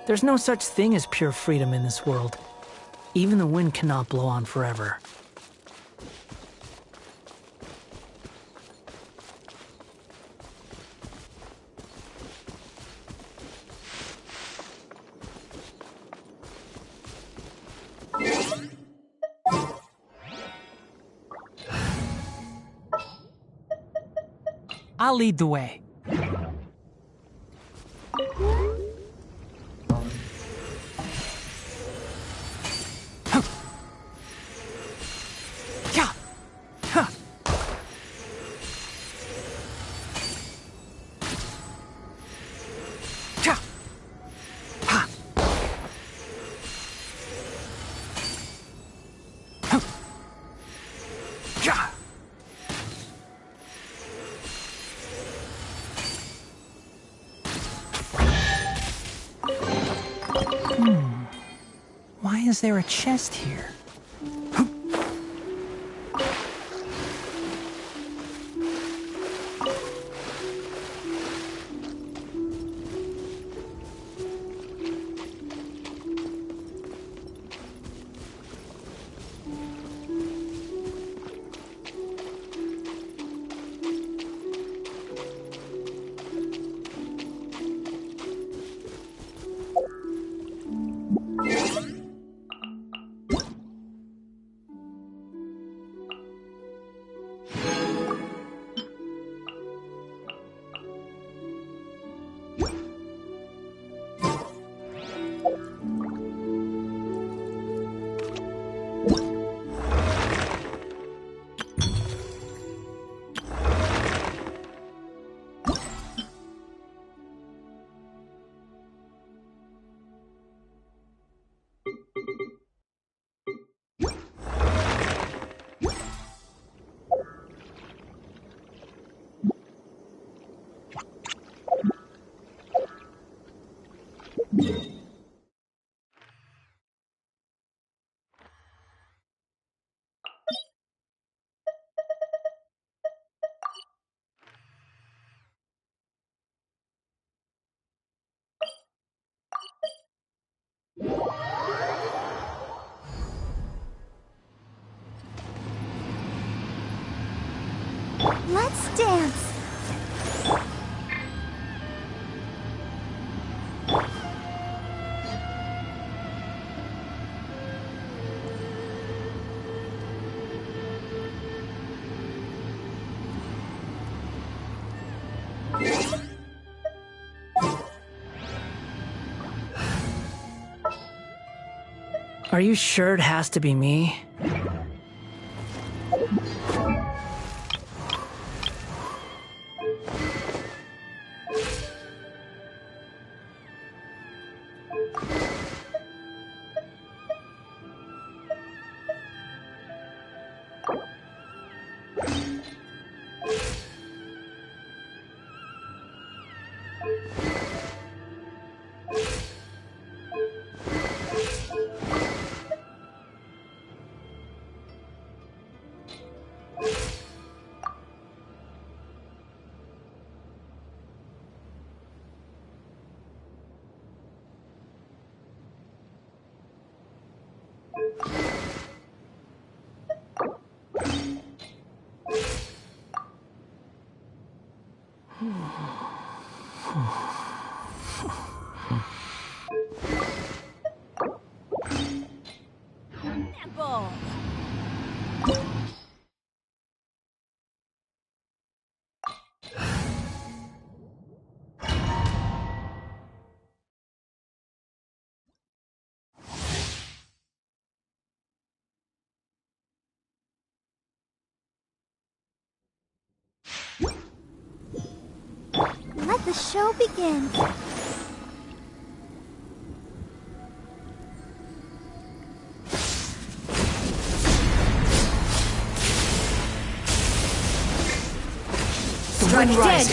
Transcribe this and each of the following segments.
There's no such thing as pure freedom in this world. Even the wind cannot blow on forever. I'll lead the way. Why is there a chest here? Let's dance. Are you sure it has to be me? Let the show begin. Strike dead!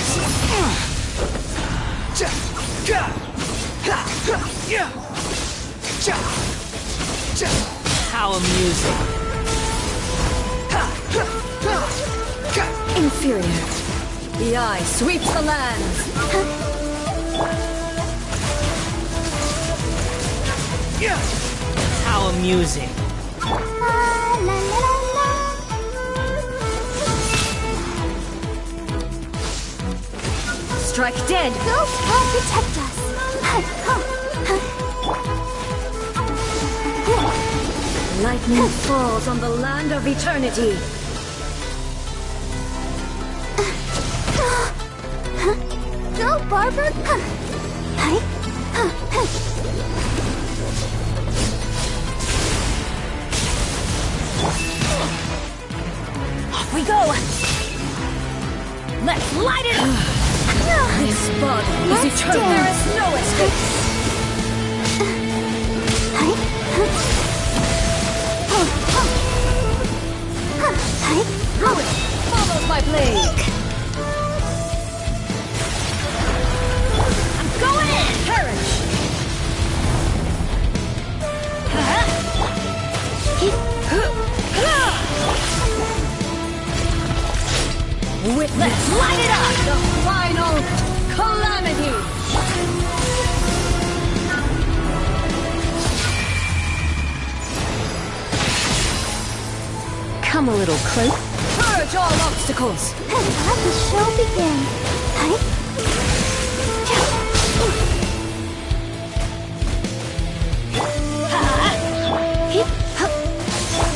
How amusing. Inferior. The eye sweeps the land. How amusing. La la la la la. Strike dead. Ghost can protect us. Lightning falls on the land of eternity. Go, Barber. Off we go. Let's light it up. This body is Let's eternal. dance. There is no escape. Ruin follows my blade. I'm going in. Perish. Let's light it up. The final calamity. Come a little close. Purge all obstacles. Let the show begin.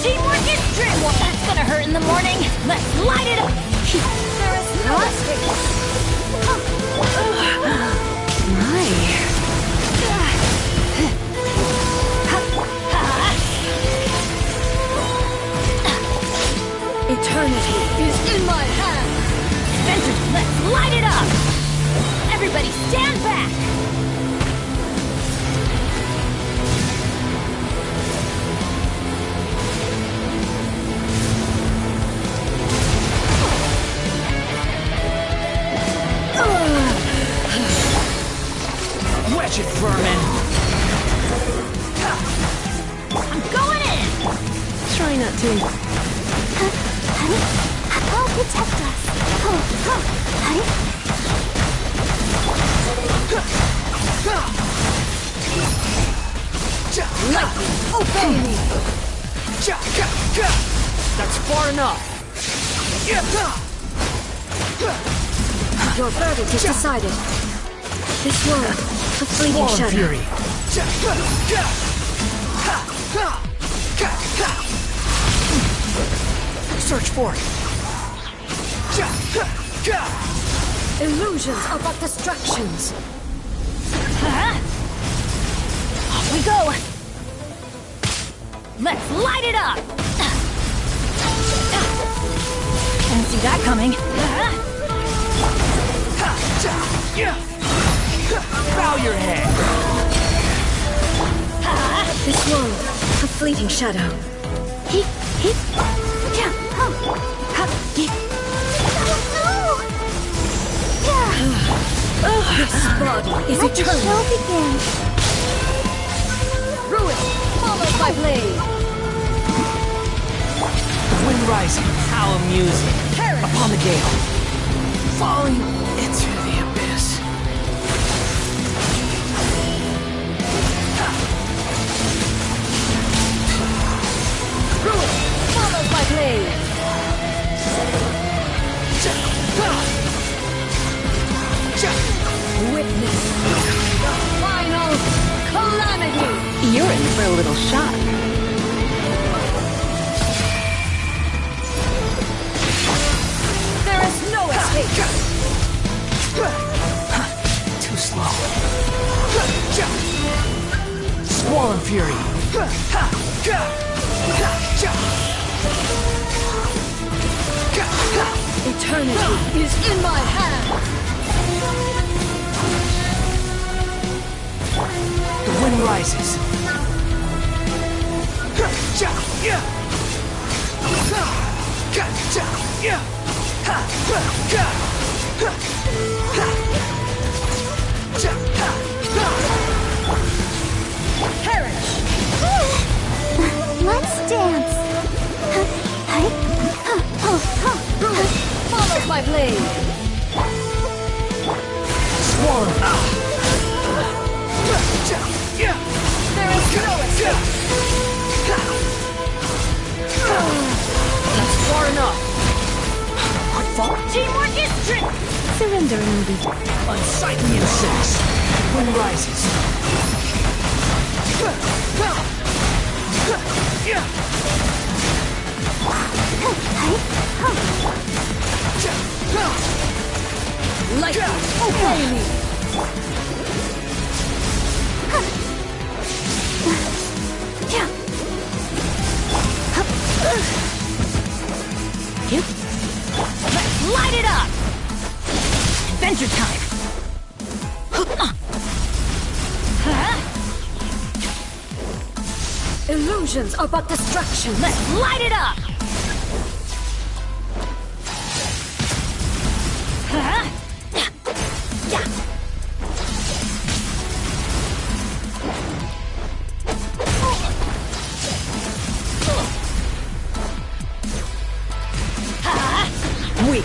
Teamwork is dreamwork. That's gonna hurt in the morning. Let's light it up. There is no escape. My. Eternity is in my hands. Vengeance, let's light it up. Everybody stand back. Wretched vermin. I'm going in. Try not to. Go protect us. Lightning, obey me. That's far enough. Your verdict is decided. This world, a fleeting Spawn shadow. fury. Search for it. Illusions are but distractions. Off we go. Let's light it up. Didn't see that coming. Bow your head. This world, a fleeting shadow. This body is Let the eternal. show begin. Ruin follows my blade. Wind rising. How amusing. Perish. Upon the gale. Falling into the abyss. Ruin follows my blade. Witness the final calamity. You're in for a little shock. There is no escape. Too slow. Squall and fury. Eternity is in my hand. The wind rises. Perish. Let's dance. Ruin follows my blade. Squall. There is no escape. That's far enough. Teamwork is strength. Surrendering will be Unsightly insects. Wind rises. Lightning, obey me. Let's light it up. Adventure time. Illusions are but distraction. Let's light it up.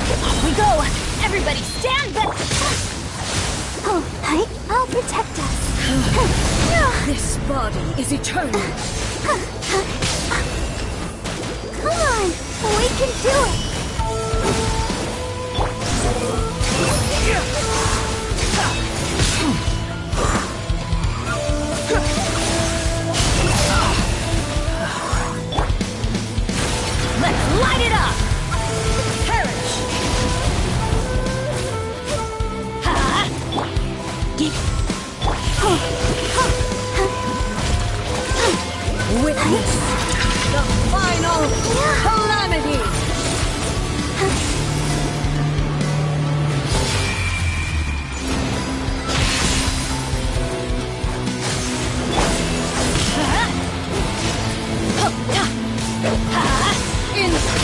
Off we go! Everybody stand back! Oh, I'll protect us. This body is eternal. Come on, we can do it. Let's light it up! Perish! Witness the final calamity!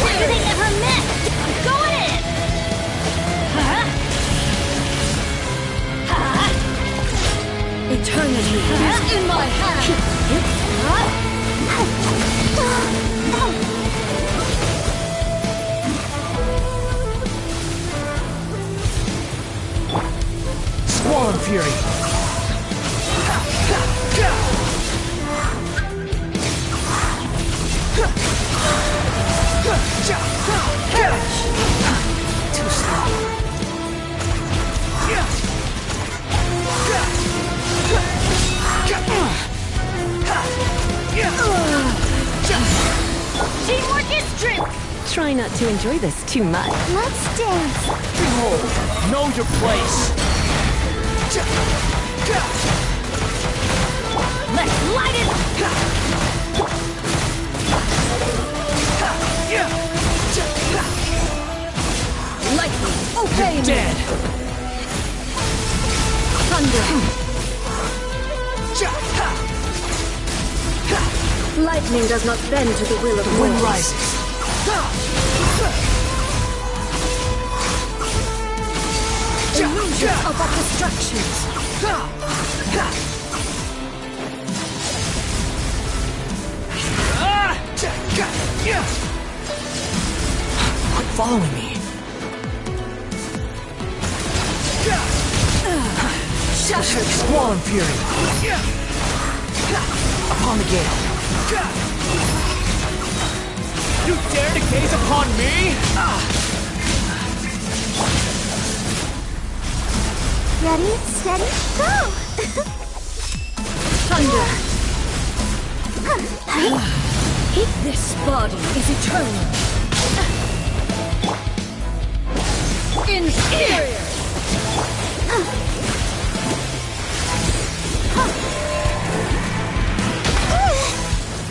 Why do they never miss? I'm going in! Eternity is in my hand! Squall Fury. Too slow. Teamwork is strength! Try not to enjoy this too much. Let's dance. Behold, know your place. Let's light it! Lightning, obey me! Dead. Thunder! Lightning does not bend to the will of Wind winds. rises. Illusions are but distractions. Quit following me. Shattered! Squall and Fury. Upon the gale. You dare to gaze upon me? Ready, steady, go! Thunder! This body is eternal. Inferior!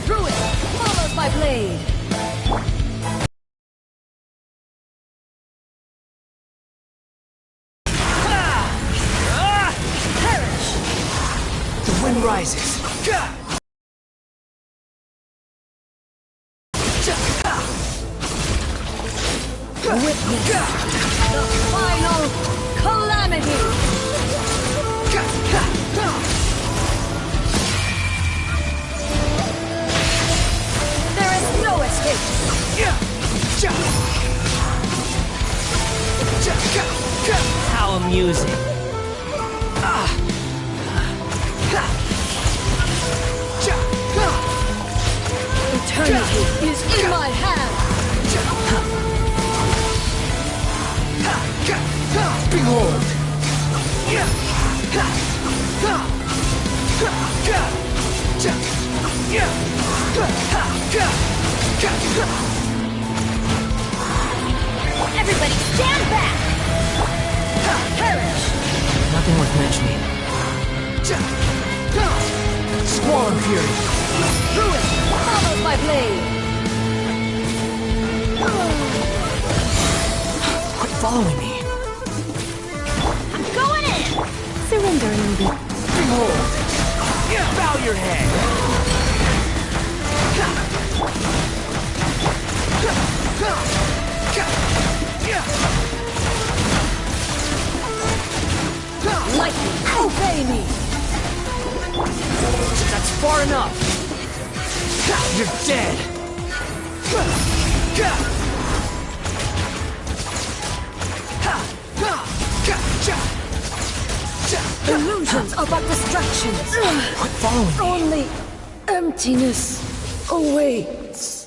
Ruin followed by blade. Perish! The wind rises. Witness the final calamity. There is no escape. How amusing. Behold! Everybody stand back! Perish! Nothing worth mentioning. Squall Fury! Ruin! Follow my blade! Quit following me. I'm going in! Surrender and you'll be... Behold! Bow your head! Lightning, obey me! That's far enough! You're dead! Illusions are but distractions. Quit following me. Only emptiness awaits.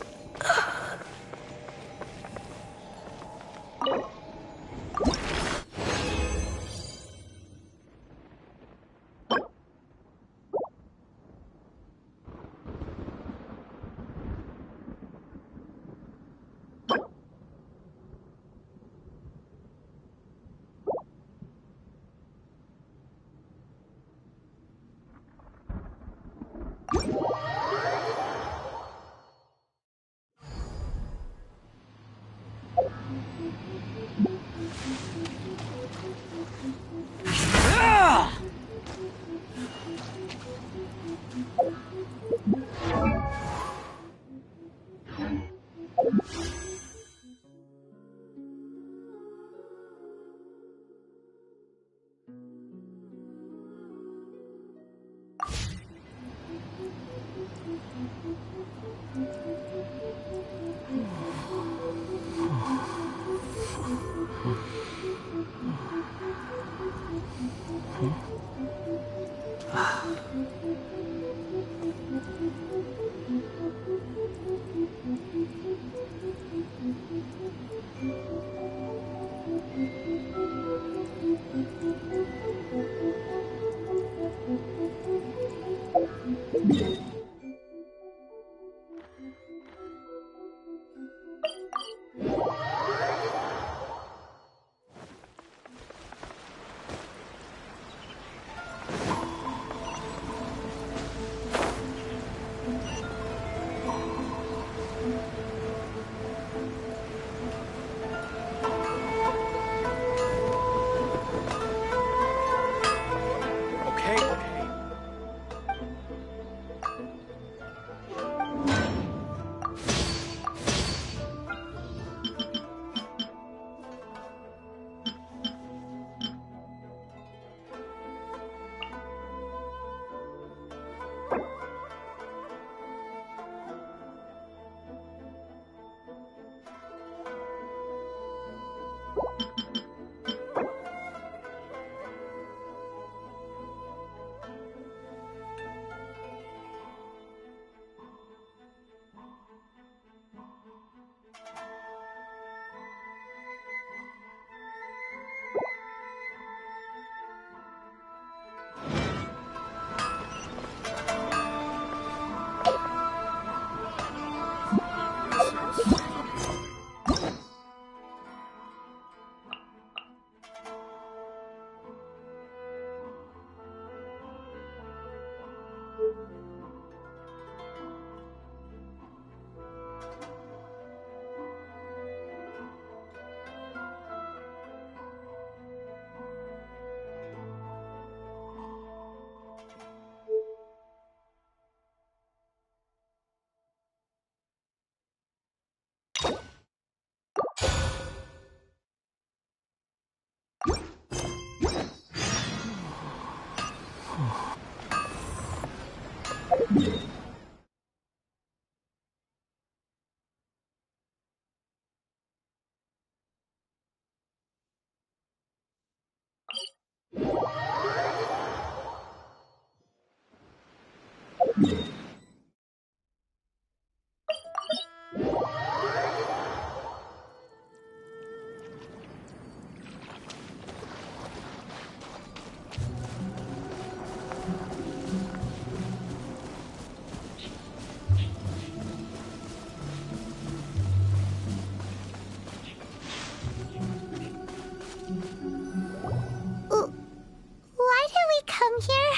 Why did we come here?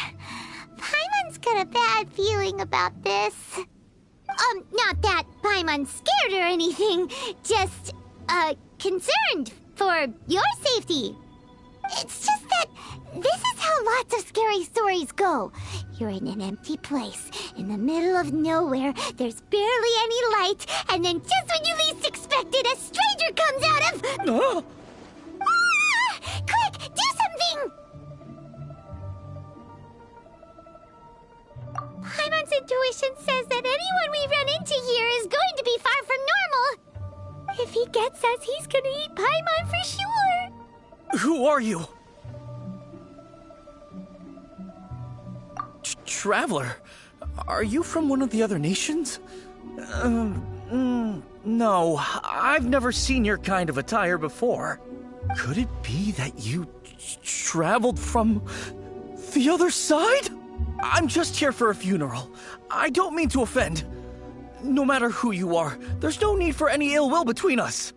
Paimon's got a bad feeling about this. Not that Paimon's scared or anything, just, concerned for your safety. It's just that this is how lots of scary stories go. You're in an empty place, in the middle of nowhere, there's barely any light, and then just when you least expect it, a stranger comes out of... Oh! Ah! Quick, do something! Paimon's intuition says that anyone we run into here is going to be far from normal. If he gets us, he's gonna eat Paimon for sure. Who are you? Traveler, are you from one of the other nations? No, I've never seen your kind of attire before. Could it be that you traveled from the other side? I'm just here for a funeral. I don't mean to offend. No matter who you are, there's no need for any ill will between us.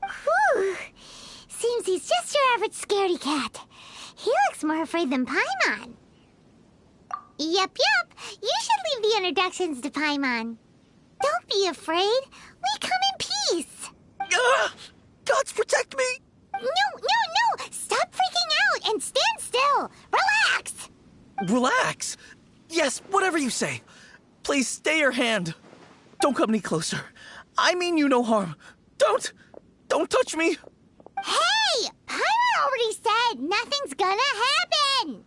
Whew. Seems he's just your average scaredy cat. He looks more afraid than Paimon. Yep. You should leave the introductions to Paimon. Don't be afraid. We come in peace. Gods protect me! No. Stop freaking out and stand still. Relax. Relax. Yes, whatever you say. Please stay your hand. Don't come any closer. I mean you no harm. Don't touch me. Hey, Paimon already said nothing's gonna happen.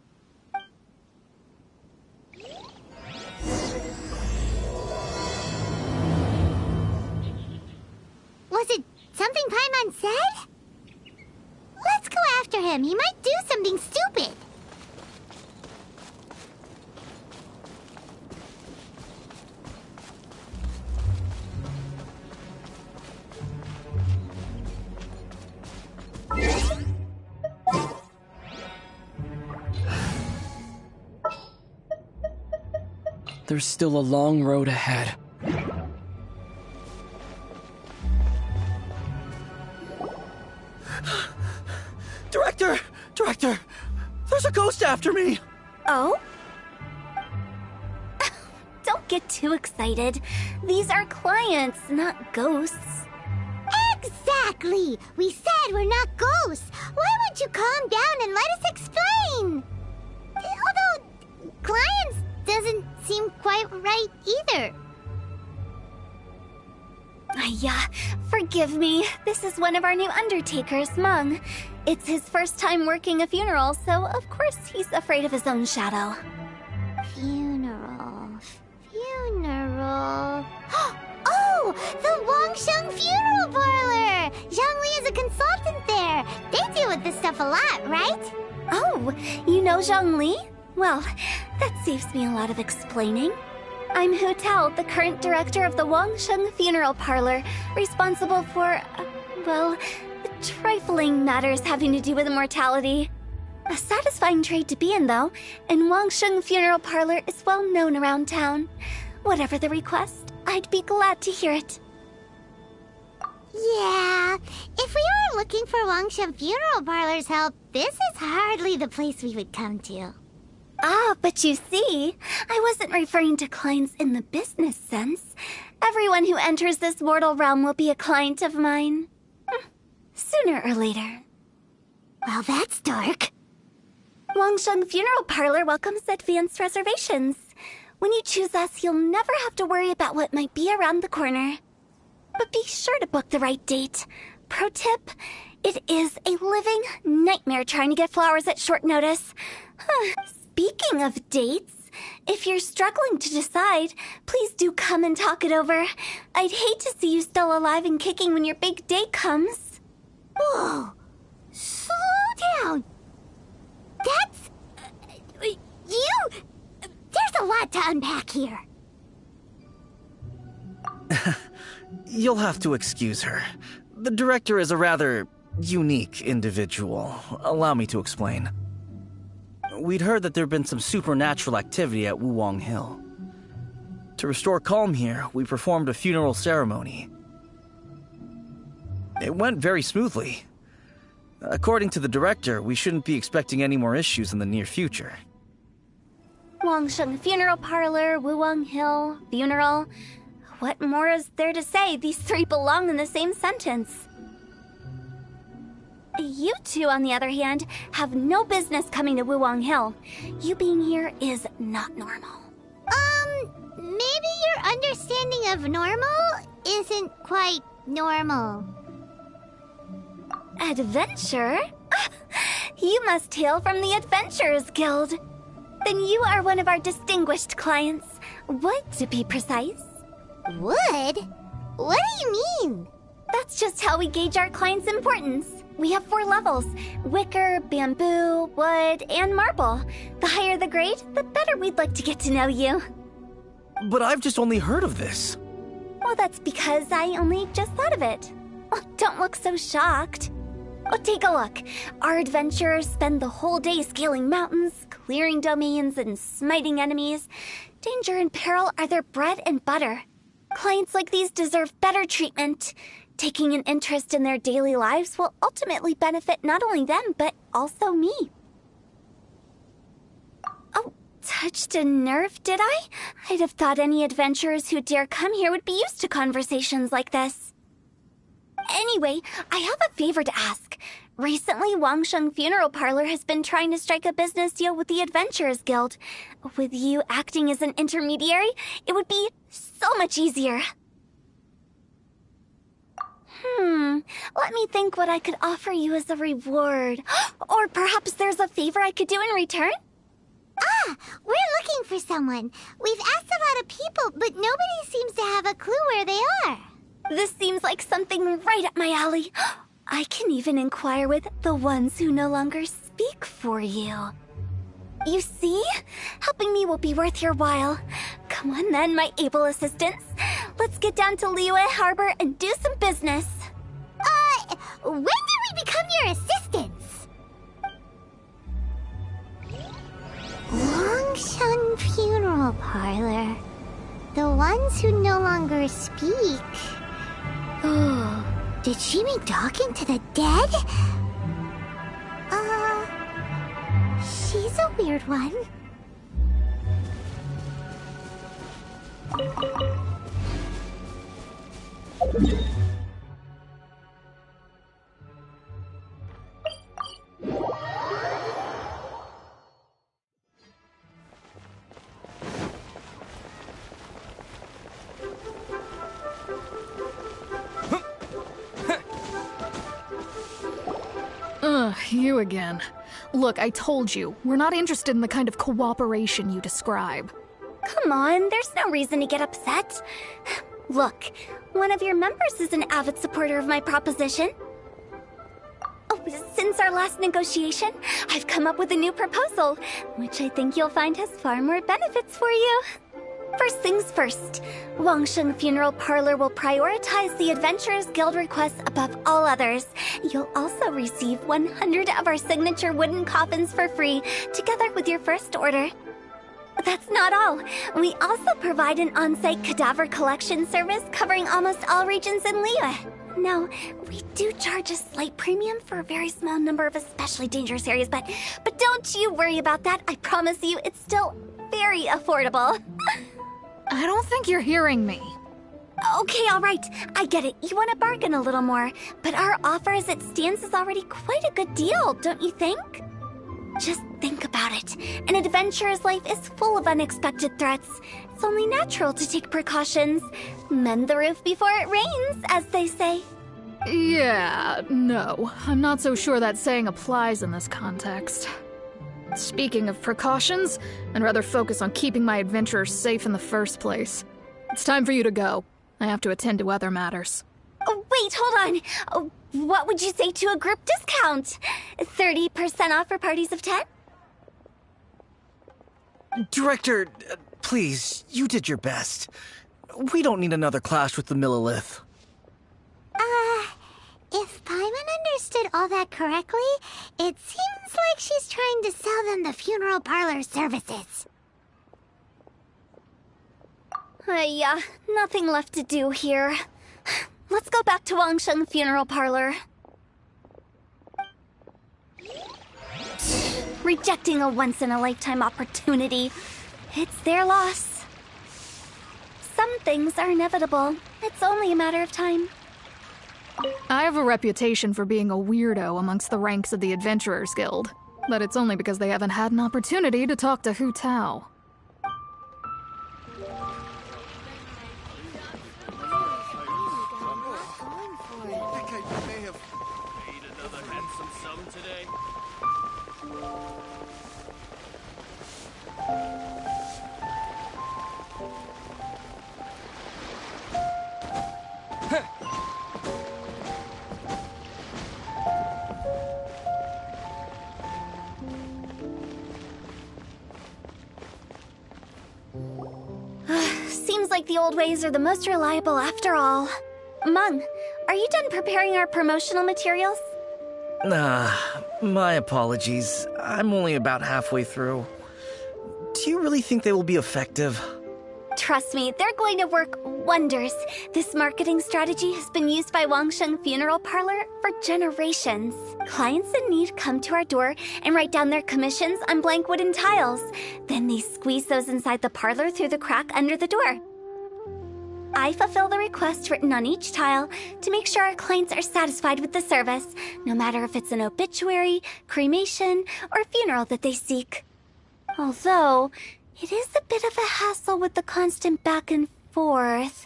Was it something Paimon said? Let's go after him. He might do something stupid. There's still a long road ahead. Director! There's a ghost after me! Oh? Don't get too excited. These are clients, not ghosts. Exactly! We said we're not ghosts. Why won't you calm down and let us explain? Although, clients doesn't seem quite right either. Yeah, forgive me. This is one of our new undertakers, Mung. It's his first time working a funeral, so of course he's afraid of his own shadow. Funeral. Oh! The Wangsheng Funeral Parlor! Zhongli is a consultant there. They deal with this stuff a lot, right? Oh, you know Zhongli? Well, that saves me a lot of explaining. I'm Hu Tao, the current director of the Wangsheng Funeral Parlor, responsible for, trifling matters having to do with immortality. A satisfying trade to be in, though, and Wangsheng Funeral Parlor is well known around town. Whatever the request, I'd be glad to hear it. Yeah, if we were looking for Wangsheng Funeral Parlor's help, this is hardly the place we would come to. Ah, but you see, I wasn't referring to clients in the business sense. Everyone who enters this mortal realm will be a client of mine. Sooner or later. Well, that's dark. Wangsheng Funeral Parlor welcomes advanced reservations. When you choose us, you'll never have to worry about what might be around the corner. But be sure to book the right date. Pro tip, it is a living nightmare trying to get flowers at short notice. Speaking of dates, if you're struggling to decide, please do come and talk it over. I'd hate to see you still alive and kicking when your big day comes. Whoa! Slow down! That's... you... There's a lot to unpack here. You'll have to excuse her. The director is a rather unique individual. Allow me to explain. We'd heard that there'd been some supernatural activity at Wuwang Hill. To restore calm here, we performed a funeral ceremony. It went very smoothly. According to the director, we shouldn't be expecting any more issues in the near future. Wangsheng Funeral Parlor, Wuwang Hill, funeral. What more is there to say? These three belong in the same sentence. You two, on the other hand, have no business coming to Wuwang Hill. You being here is not normal. Maybe your understanding of normal isn't quite normal. Adventure? You must hail from the Adventurers Guild. Then you are one of our distinguished clients. Wood, to be precise. Wood? What do you mean? That's just how we gauge our clients' importance. We have 4 levels: wicker, bamboo, wood, and marble. The higher the grade, the better we'd like to get to know you. But I've just only heard of this. Well, that's because I only just thought of it. Oh, don't look so shocked. Oh, take a look. Our adventurers spend the whole day scaling mountains, clearing domains, and smiting enemies. Danger and peril are their bread and butter. Clients like these deserve better treatment. Taking an interest in their daily lives will ultimately benefit not only them, but also me. Oh, touched a nerve, did I? I'd have thought any adventurers who dare come here would be used to conversations like this. Anyway, I have a favor to ask. Recently, Wangsheng Funeral Parlor has been trying to strike a business deal with the Adventurers Guild. With you acting as an intermediary, it would be so much easier. Let me think what I could offer you as a reward. Or perhaps there's a favor I could do in return? We're looking for someone. We've asked a lot of people, but nobody seems to have a clue where they are. This seems like something right up my alley. I can even inquire with the ones who no longer speak for you. You see? Helping me will be worth your while. Come on then, my able assistants. Let's get down to Liyue Harbor and do some business. When did we become your assistants? Longshun Funeral Parlor. The ones who no longer speak. Oh, did she mean talking to the dead? She's a weird one. You again. Look, I told you, we're not interested in the kind of cooperation you describe. Come on, there's no reason to get upset. Look, one of your members is an avid supporter of my proposition. Oh, since our last negotiation, I've come up with a new proposal, which I think you'll find has far more benefits for you. First things first, Wangsheng Funeral Parlor will prioritize the Adventurers Guild requests above all others. You'll also receive 100 of our signature wooden coffins for free, together with your first order. That's not all. We also provide an on-site cadaver collection service covering almost all regions in Liyue. Now, we do charge a slight premium for a very small number of especially dangerous areas, but don't you worry about that. I promise you, it's still very affordable. I don't think you're hearing me. Okay, all right. I get it. You want to bargain a little more, but our offer as it stands is already quite a good deal, don't you think? Just think about it. An adventurer's life is full of unexpected threats. It's only natural to take precautions. Mend the roof before it rains, as they say. Yeah, no. I'm not so sure that saying applies in this context. Speaking of precautions, I'd rather focus on keeping my adventurers safe in the first place. It's time for you to go. I have to attend to other matters. Oh, wait, hold on. Oh, what would you say to a group discount? 30% off for parties of 10? Director, please, you did your best. We don't need another clash with the Millilith. If Paimon understood all that correctly, it seems like she's trying to sell them the funeral parlor services. Yeah, nothing left to do here. Let's go back to Wangsheng Funeral Parlor. rejecting a once-in-a-lifetime opportunity. It's their loss. Some things are inevitable. It's only a matter of time. I have a reputation for being a weirdo amongst the ranks of the Adventurers Guild, but it's only because they haven't had an opportunity to talk to Hu Tao. Seems like the old ways are the most reliable after all. Mung, are you done preparing our promotional materials? My apologies. I'm only about halfway through. Do you really think they will be effective? Trust me, they're going to work wonders. This marketing strategy has been used by Wangsheng Funeral Parlor for generations. Clients in need come to our door and write down their commissions on blank wooden tiles. Then they squeeze those inside the parlor through the crack under the door. I fulfill the request written on each tile to make sure our clients are satisfied with the service, no matter if it's an obituary, cremation, or funeral that they seek. Although, it is a bit of a hassle with the constant back and forth.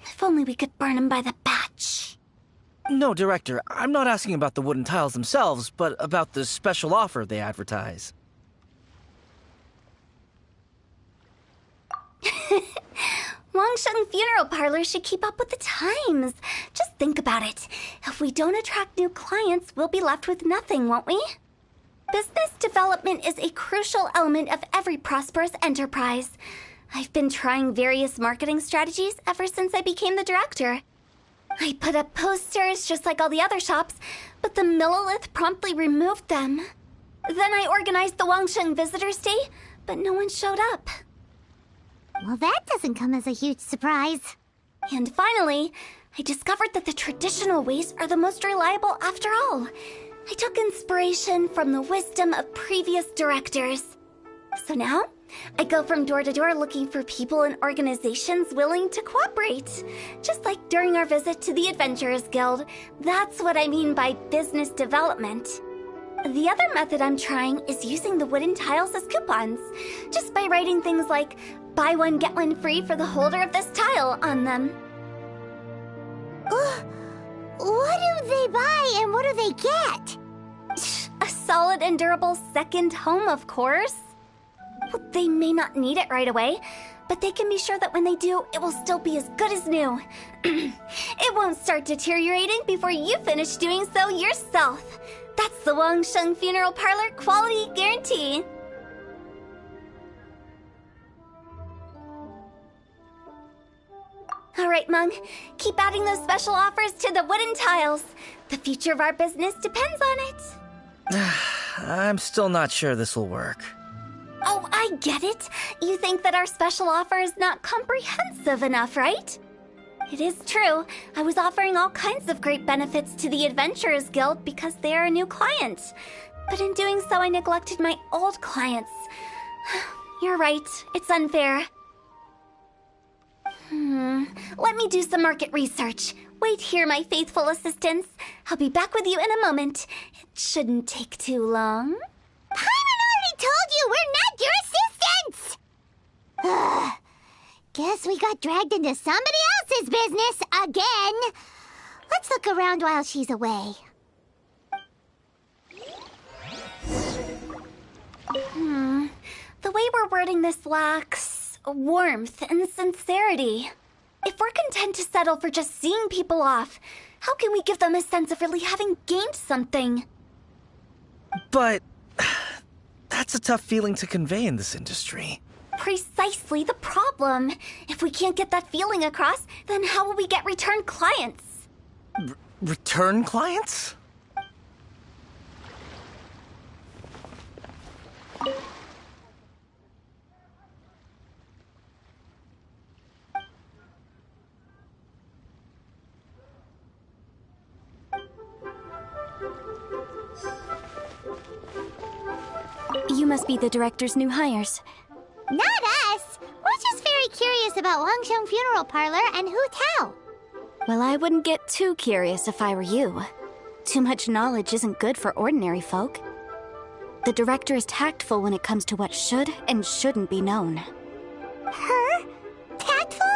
If only we could burn them by the batch. No, Director, I'm not asking about the wooden tiles themselves, but about the special offer they advertise. Wangsheng Funeral Parlor should keep up with the times. Just think about it. If we don't attract new clients, we'll be left with nothing, won't we? Business development is a crucial element of every prosperous enterprise. I've been trying various marketing strategies ever since I became the director. I put up posters just like all the other shops, but the Millilith promptly removed them. Then I organized the Wangsheng Visitors Day, but no one showed up. Well, that doesn't come as a huge surprise. And finally, I discovered that the traditional ways are the most reliable after all. I took inspiration from the wisdom of previous directors. So now, I go from door to door looking for people and organizations willing to cooperate. Just like during our visit to the Adventurers Guild. That's what I mean by business development. The other method I'm trying is using the wooden tiles as coupons. Just by writing things like, buy one, get one free for the holder of this tile on them. What do they buy and what do they get? A solid and durable second home, of course. Well, they may not need it right away, but they can be sure that when they do, it will still be as good as new. It won't start deteriorating before you finish doing so yourself. That's the Wangsheng Funeral Parlor quality guarantee. All right, Mung. Keep adding those special offers to the wooden tiles. The future of our business depends on it. I'm still not sure this will work. Oh, I get it. You think that our special offer is not comprehensive enough, right? It is true. I was offering all kinds of great benefits to the Adventurers Guild because they are a new client. But in doing so, I neglected my old clients. You're right. It's unfair. Let me do some market research. Wait here, my faithful assistants. I'll be back with you in a moment. It shouldn't take too long. Paimon already told you we're not your assistants! Guess we got dragged into somebody else's business again. Let's look around while she's away. The way we're wording this lacks warmth and sincerity. If we're content to settle for just seeing people off, how can we give them a sense of really having gained something? But that's a tough feeling to convey in this industry. Precisely the problem. If we can't get that feeling across, then how will we get return clients? Return clients? You must be the director's new hires. Not us! We're just very curious about Wangsheng Funeral Parlor and Hu Tao. Well, I wouldn't get too curious if I were you. Too much knowledge isn't good for ordinary folk. The director is tactful when it comes to what should and shouldn't be known. Her? Tactful?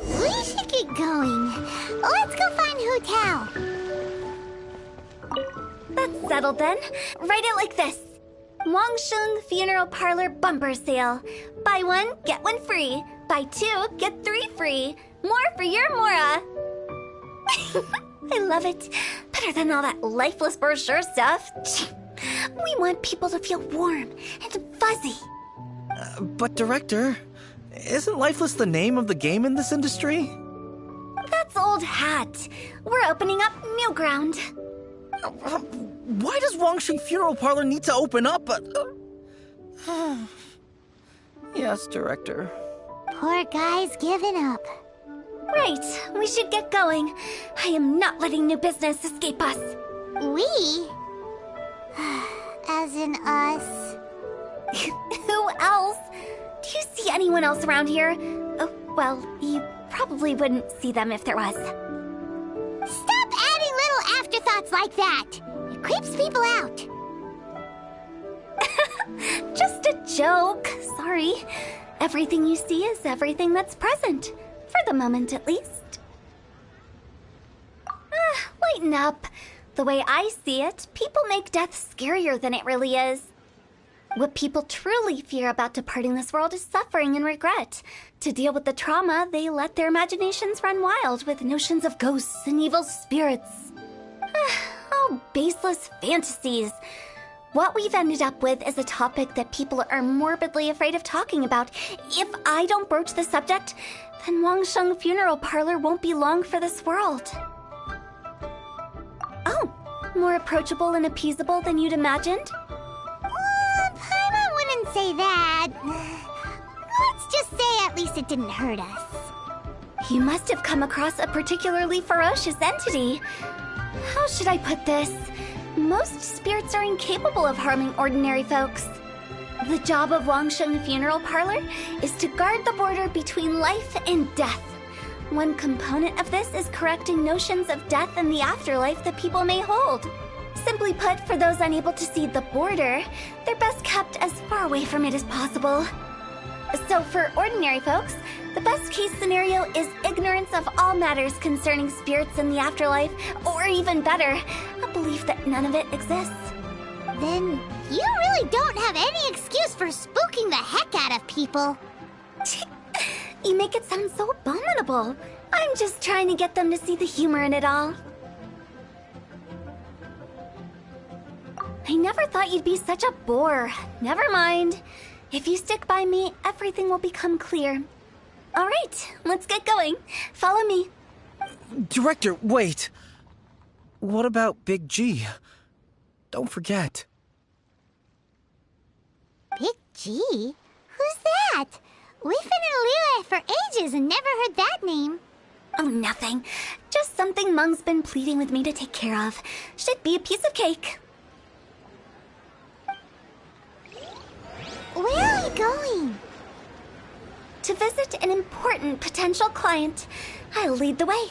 We should get going. Let's go find Hu Tao. That's settled then. Write it like this. Wangsheng Funeral Parlor Bumper Sale. Buy one, get one free. Buy two, get three free. More for your Mora. I love it. Better than all that lifeless brochure stuff. We want people to feel warm and fuzzy. But Director, isn't Lifeless the name of the game in this industry? That's old hat. We're opening up new ground. Why does Wangsheng Funeral Parlor need to open up? Yes, Director. Poor guy's given up. Right, we should get going. I am not letting new business escape us. We? As in us. Who else? Do you see anyone else around here? Oh, well, you probably wouldn't see them if there was. Stop adding little afterthoughts like that. It creeps people out. Just a joke. Sorry. Everything you see is everything that's present. For the moment, at least. Lighten up. The way I see it, people make death scarier than it really is. What people truly fear about departing this world is suffering and regret. To deal with the trauma, they let their imaginations run wild with notions of ghosts and evil spirits. Oh, baseless fantasies. What we've ended up with is a topic that people are morbidly afraid of talking about. If I don't broach the subject, then Wangsheng Funeral Parlor won't be long for this world. Oh, more approachable and appeasable than you'd imagined? Paimon wouldn't say that. Let's just say at least it didn't hurt us. You must have come across a particularly ferocious entity. How should I put this? Most spirits are incapable of harming ordinary folks. The job of Wangsheng Funeral Parlor is to guard the border between life and death. One component of this is correcting notions of death and the afterlife that people may hold. Simply put, for those unable to see the border, they're best kept as far away from it as possible. So for ordinary folks, the best case scenario is ignorance of all matters concerning spirits in the afterlife, or even better, a belief that none of it exists. Then you really don't have any excuse for spooking the heck out of people. You make it sound so abominable. I'm just trying to get them to see the humor in it all. I never thought you'd be such a bore. Never mind. If you stick by me, everything will become clear. All right, let's get going. Follow me. Director, wait. What about Big G? Don't forget. Big G? Who's that? We've been in Liyue for ages and never heard that name. Oh, nothing. Just something Mung's been pleading with me to take care of. Should be a piece of cake. Where are we going? To visit an important potential client. I'll lead the way.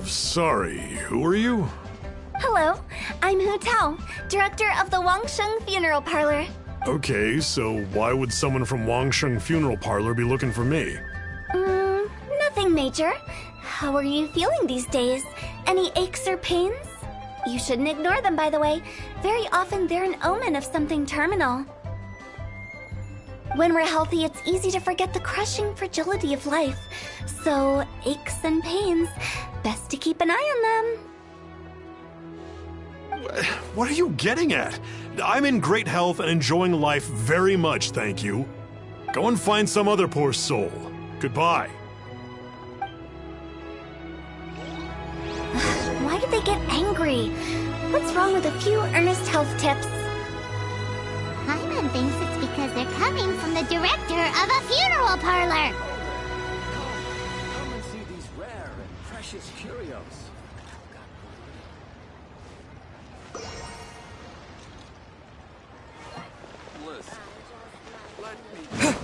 Sorry, who are you? Hello, I'm Hu Tao, director of the Wangsheng Funeral Parlor. Okay, so why would someone from Wangsheng Funeral Parlor be looking for me? Nothing major. How are you feeling these days? Any aches or pains? You shouldn't ignore them, by the way. Very often they're an omen of something terminal. When we're healthy, it's easy to forget the crushing fragility of life. So, aches and pains, best to keep an eye on them. What are you getting at? I'm in great health and enjoying life very much, thank you. Go and find some other poor soul. Goodbye. Why do they get angry? What's wrong with a few earnest health tips? Paimon thinks it's because they're coming from the director of a funeral parlor. Come and see these rare and precious curios. Listen, let me tell you.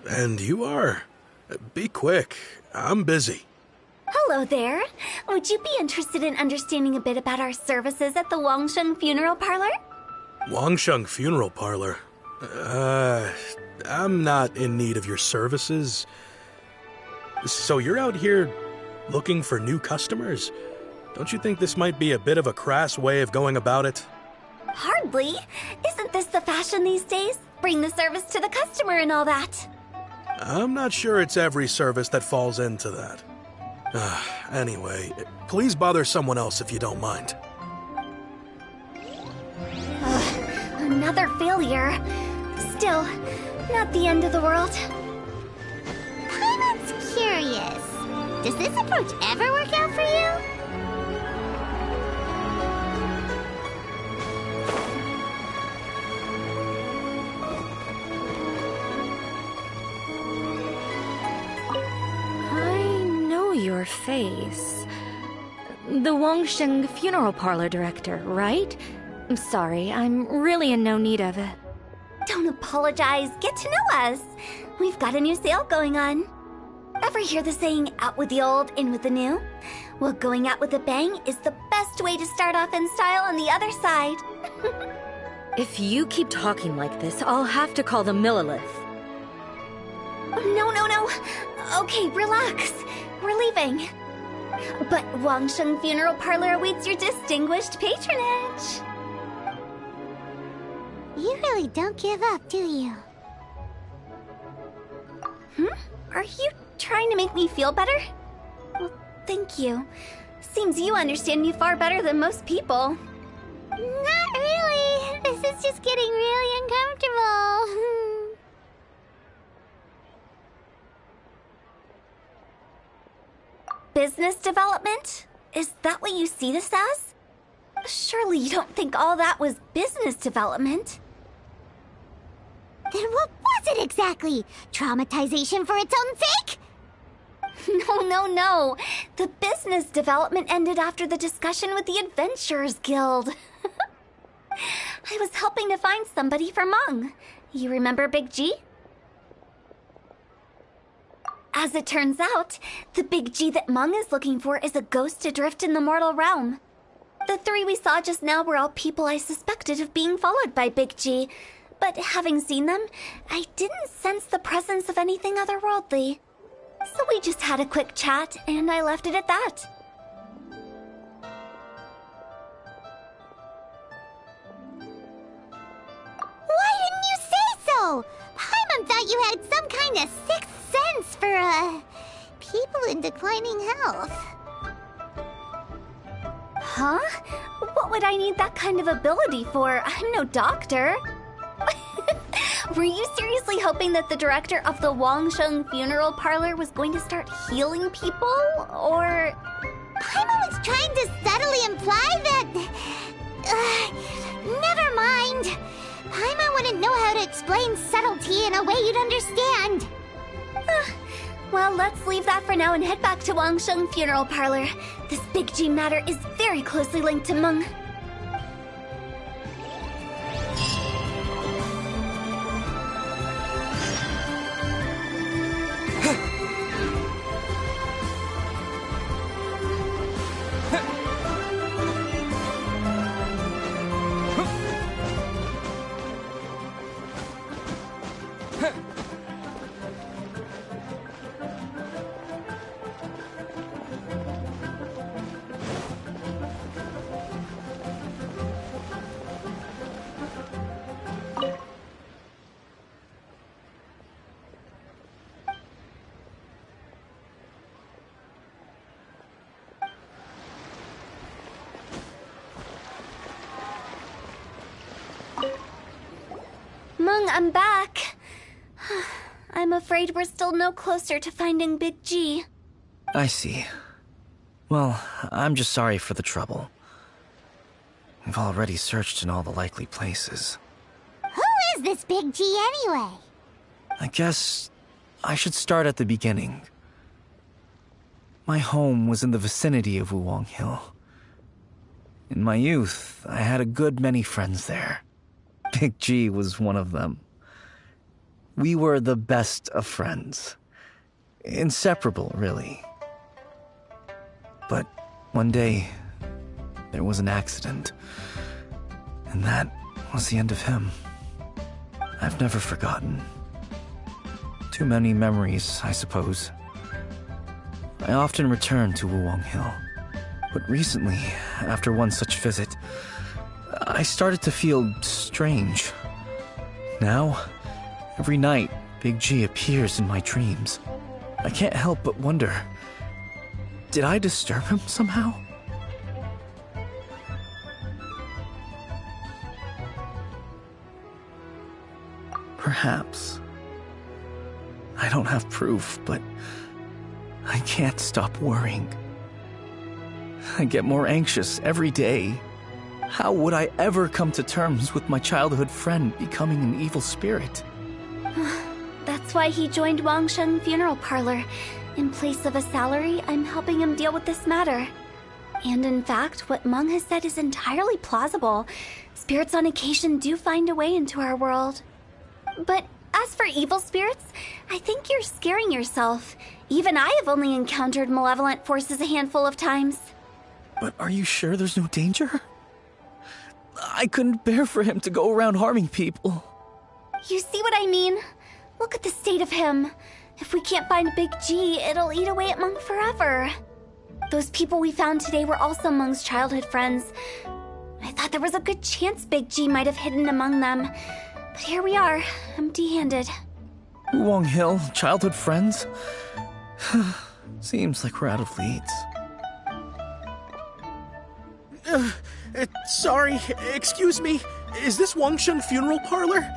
And you are? Be quick. I'm busy. Hello there. Would you be interested in understanding a bit about our services at the Wangsheng Funeral Parlor? Wangsheng Funeral Parlor? I'm not in need of your services. So you're out here looking for new customers? Don't you think this might be a bit of a crass way of going about it? Hardly. Isn't this the fashion these days? Bring the service to the customer and all that. I'm not sure it's every service that falls into that. Anyway, please bother someone else if you don't mind. Another failure. Still, not the end of the world. Paimon's curious. Does this approach ever work out for you? Your face. The Wangsheng Funeral Parlor director, right? I'm sorry, I'm really in no need of it. Don't apologize. Get to know us. We've got a new sale going on. Ever hear the saying, out with the old, in with the new? Well, going out with a bang is the best way to start off in style on the other side. If you keep talking like this, I'll have to call the Millilith. No. Okay, relax. We're leaving. But Wangsheng Funeral Parlor awaits your distinguished patronage. You really don't give up, do you? Are you trying to make me feel better? Well, thank you. Seems you understand me far better than most people. Not really. This is just getting really uncomfortable. Business development? Is that what you see this as? Surely you don't think all that was business development. Then what was it exactly? Traumatization for its own sake? No. The business development ended after the discussion with the Adventurers Guild. I was helping to find somebody for Meng. You remember Big G? As it turns out, the Big G that Meng is looking for is a ghost adrift in the mortal realm. The three we saw just now were all people I suspected of being followed by Big G, but having seen them, I didn't sense the presence of anything otherworldly. So we just had a quick chat, and I left it at that. Why didn't you say so? Paimon thought you had some kind of sixth sense for, people in declining health. Huh? What would I need that kind of ability for? I'm no doctor. Were you seriously hoping that the director of the Wangsheng Funeral Parlor was going to start healing people, or...? Paimon was trying to subtly imply that... never mind. Paimon wouldn't know how to explain subtlety in a way you'd understand. Well, let's leave that for now and head back to Wangsheng Funeral Parlor. This Big G matter is very closely linked to Meng. Wulong, I'm back. I'm afraid we're still no closer to finding Big G. I see. Well, I'm just sorry for the trouble. We've already searched in all the likely places. Who is this Big G anyway? I guess I should start at the beginning. My home was in the vicinity of Wulong Hill. In my youth, I had a good many friends there. Big G was one of them. We were the best of friends. Inseparable, really. But one day, there was an accident. And that was the end of him. I've never forgotten. Too many memories, I suppose. I often return to Wulong Hill. But recently, after one such visit, I started to feel strange. Now, every night, Big G appears in my dreams. I can't help but wonder, did I disturb him somehow? Perhaps. I don't have proof, but I can't stop worrying. I get more anxious every day. How would I ever come to terms with my childhood friend becoming an evil spirit? That's why he joined Wangsheng Funeral Parlor. In place of a salary, I'm helping him deal with this matter. And in fact, what Meng has said is entirely plausible. Spirits on occasion do find a way into our world. But as for evil spirits, I think you're scaring yourself. Even I have only encountered malevolent forces a handful of times. But are you sure there's no danger? I couldn't bear for him to go around harming people. You see what I mean? Look at the state of him. If we can't find Big G, it'll eat away at Meng forever. Those people we found today were also Meng's childhood friends. I thought there was a good chance Big G might have hidden among them. But here we are, empty-handed. Wulong Hill, childhood friends? Seems like we're out of leads. Sorry, excuse me. Is this Wangsheng Funeral Parlor?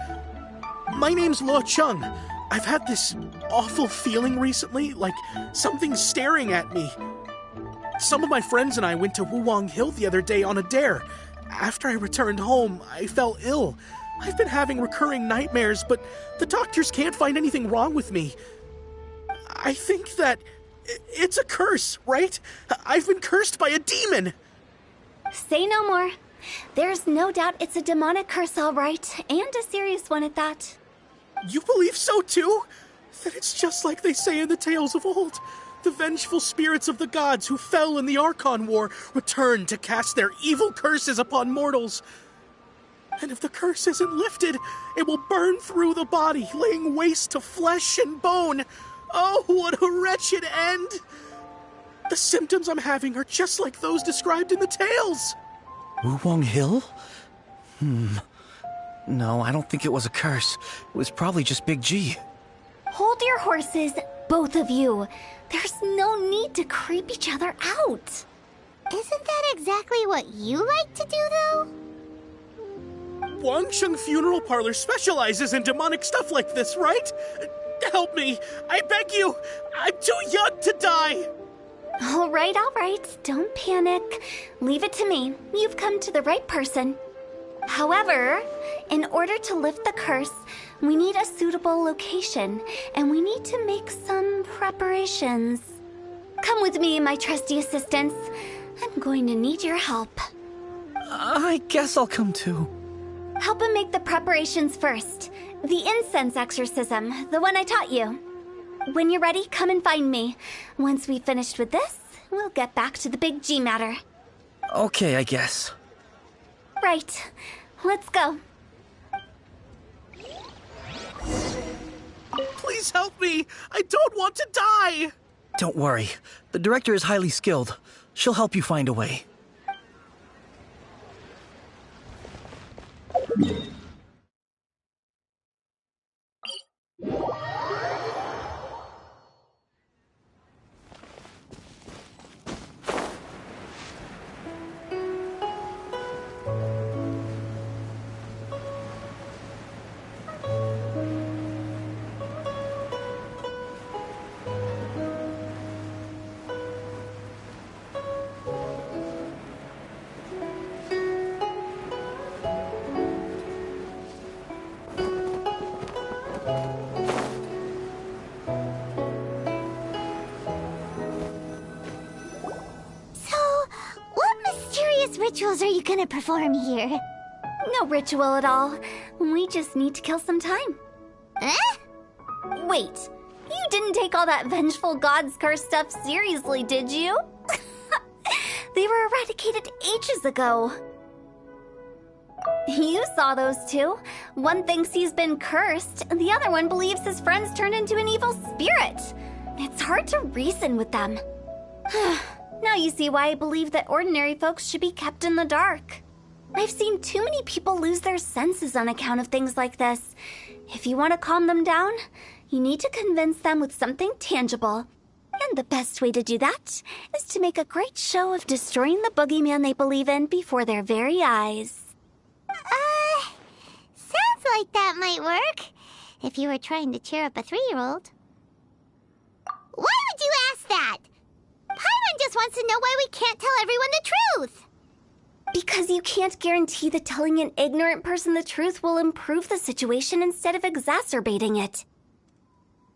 My name's Lo Chung. I've had this awful feeling recently, like something's staring at me. Some of my friends and I went to Wulong Hill the other day on a dare. After I returned home, I fell ill. I've been having recurring nightmares, but the doctors can't find anything wrong with me. I think that it's a curse, right? I've been cursed by a demon. Say no more. There's no doubt it's a demonic curse, all right, and a serious one at that. You believe so too? Then it's just like they say in the tales of old. The vengeful spirits of the gods who fell in the Archon War return to cast their evil curses upon mortals. And if the curse isn't lifted, it will burn through the body, laying waste to flesh and bone. Oh, what a wretched end! The symptoms I'm having are just like those described in the tales. Wulong Hill? No, I don't think it was a curse. It was probably just Big G. Hold your horses, both of you. There's no need to creep each other out. Isn't that exactly what you like to do, though? Wangsheng Funeral Parlor specializes in demonic stuff like this, right? Help me, I beg you. I'm too young to die. All right. Don't panic. Leave it to me. You've come to the right person. However, in order to lift the curse, we need a suitable location, and we need to make some preparations. Come with me, my trusty assistants. I'm going to need your help. I guess I'll come too. Help him make the preparations first. The incense exorcism, the one I taught you. When you're ready, come and find me. Once we've finished with this, we'll get back to the Big G matter. Okay, I guess. Right. Let's go. Please help me. I don't want to die. Don't worry. The director is highly skilled. She'll help you find a way. rituals are you gonna perform here? No ritual at all. We just need to kill some time. Eh? Wait, you didn't take all that vengeful god's curse stuff seriously, did you? They were eradicated ages ago. You saw those two. One thinks he's been cursed, and the other one believes his friends turned into an evil spirit. It's hard to reason with them. Now you see why I believe that ordinary folks should be kept in the dark. I've seen too many people lose their senses on account of things like this. If you want to calm them down, you need to convince them with something tangible. And the best way to do that is to make a great show of destroying the boogeyman they believe in before their very eyes. Sounds like that might work. If you were trying to cheer up a 3-year-old. Why would you ask that? Paimon just wants to know why we can't tell everyone the truth. Because you can't guarantee that telling an ignorant person the truth will improve the situation instead of exacerbating it.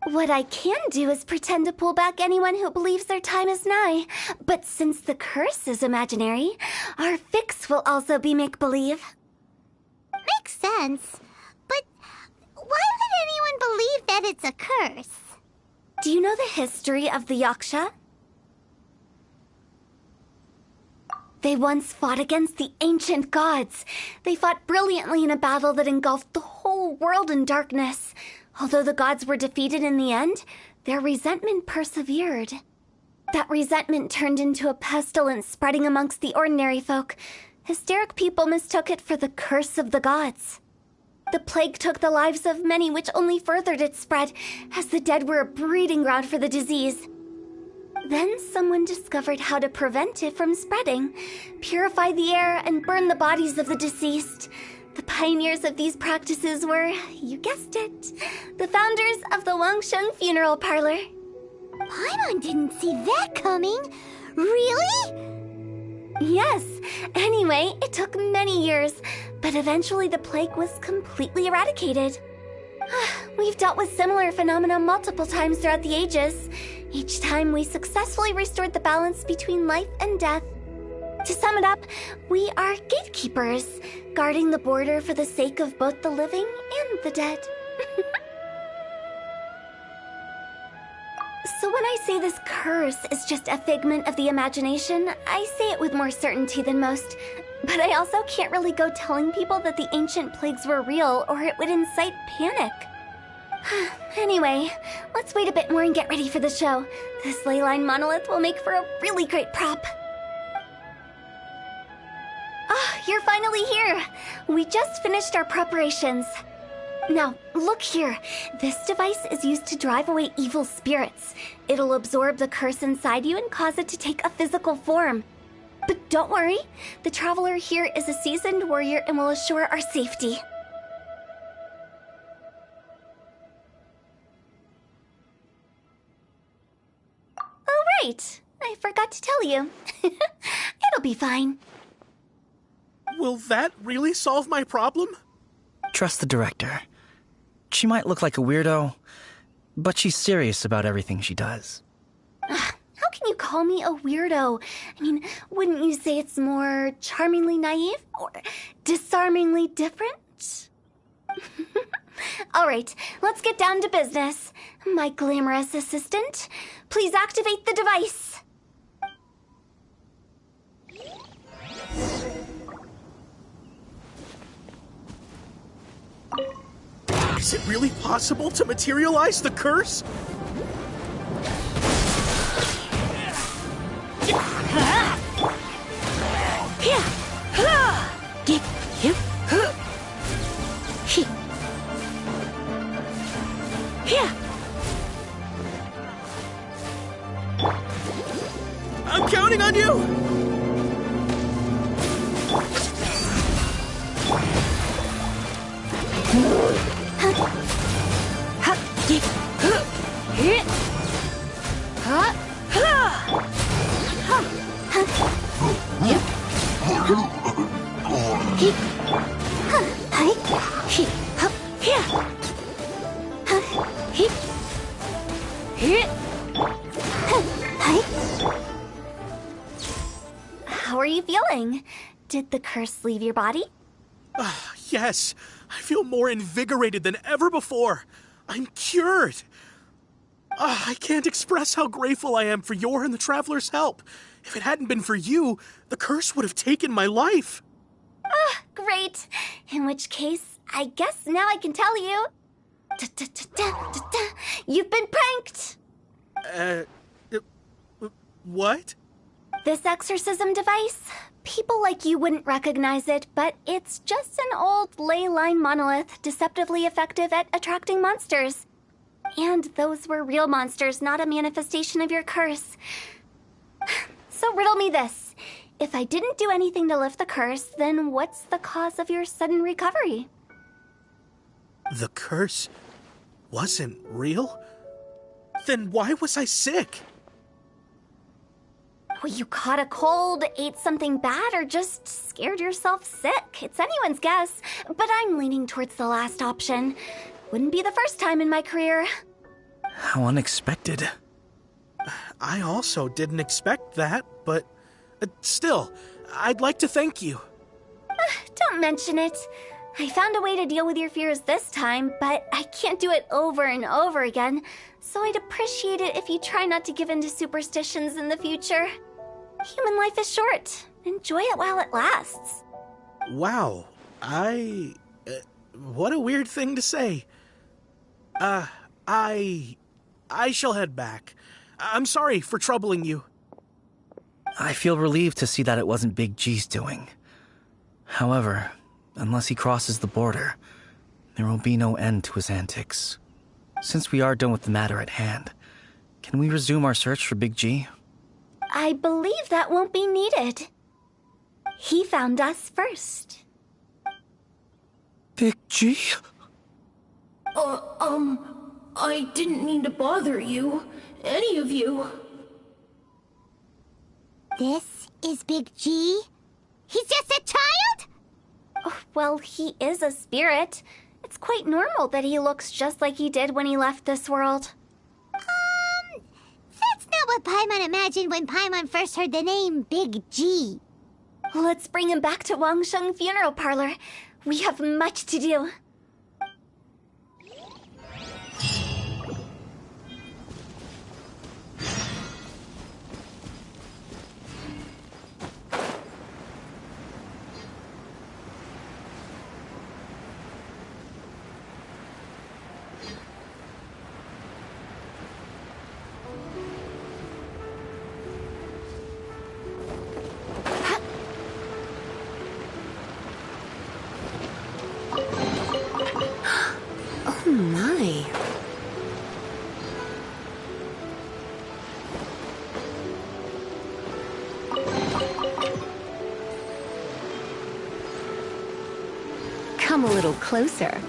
What I can do is pretend to pull back anyone who believes their time is nigh. But since the curse is imaginary, our fix will also be make-believe. Makes sense. But why would anyone believe that it's a curse? Do you know the history of the Yaksha? They once fought against the ancient gods. They fought brilliantly in a battle that engulfed the whole world in darkness. Although the gods were defeated in the end, their resentment persevered. That resentment turned into a pestilence spreading amongst the ordinary folk. Hysteric people mistook it for the curse of the gods. The plague took the lives of many, which only furthered its spread, as the dead were a breeding ground for the disease. Then someone discovered how to prevent it from spreading, purify the air, and burn the bodies of the deceased. The pioneers of these practices were, you guessed it, the founders of the Wangsheng Funeral Parlor. Paimon didn't see that coming. Really? Yes. Anyway, it took many years, but eventually the plague was completely eradicated. We've dealt with similar phenomena multiple times throughout the ages. Each time we successfully restored the balance between life and death. To sum it up, we are gatekeepers, guarding the border for the sake of both the living and the dead. So when I say this curse is just a figment of the imagination, I say it with more certainty than most. But I also can't really go telling people that the ancient plagues were real, or it would incite panic. Anyway, let's wait a bit more and get ready for the show. This leyline monolith will make for a really great prop. You're finally here! We just finished our preparations. Now, look here. This device is used to drive away evil spirits. It'll absorb the curse inside you and cause it to take a physical form. But don't worry, the traveler here is a seasoned warrior and will assure our safety. Oh, right. I forgot to tell you. It'll be fine. Will that really solve my problem? Trust the director. She might look like a weirdo, but she's serious about everything she does. How can you call me a weirdo? I mean, wouldn't you say it's more charmingly naive or disarmingly different? All right, let's get down to business. My glamorous assistant, please activate the device. Is it really possible to materialize the curse? I'm counting on you! How are you feeling? Did the curse leave your body? Yes, I feel more invigorated than ever before. I'm cured. I can't express how grateful I am for your and the Traveler's help. If it hadn't been for you, the curse would have taken my life. Great. In which case, I guess now I can tell you. You've been pranked! What? This exorcism device? People like you wouldn't recognize it, but it's just an old ley line monolith deceptively effective at attracting monsters. And those were real monsters, not a manifestation of your curse. So riddle me this. If I didn't do anything to lift the curse, then what's the cause of your sudden recovery? The curse wasn't real? Then why was I sick? Well, you caught a cold, ate something bad, or just scared yourself sick. It's anyone's guess, but I'm leaning towards the last option. Wouldn't be the first time in my career. How unexpected. I also didn't expect that, but still, I'd like to thank you. Don't mention it. I found a way to deal with your fears this time, but I can't do it over and over again, so I'd appreciate it if you try not to give in to superstitions in the future. Human life is short. Enjoy it while it lasts. Wow, what a weird thing to say. I shall head back. I'm sorry for troubling you. I feel relieved to see that it wasn't Big G's doing. However, unless he crosses the border, there will be no end to his antics. Since we are done with the matter at hand, can we resume our search for Big G? I believe that won't be needed. He found us first. Big G? I didn't mean to bother you. Any of you. This is Big G? He's just a child? Oh, well, he is a spirit. It's quite normal that he looks just like he did when he left this world. That's not what Paimon imagined when Paimon first heard the name Big G. Let's bring him back to Wangsheng Funeral Parlor. We have much to do. Oh my. Come a little closer.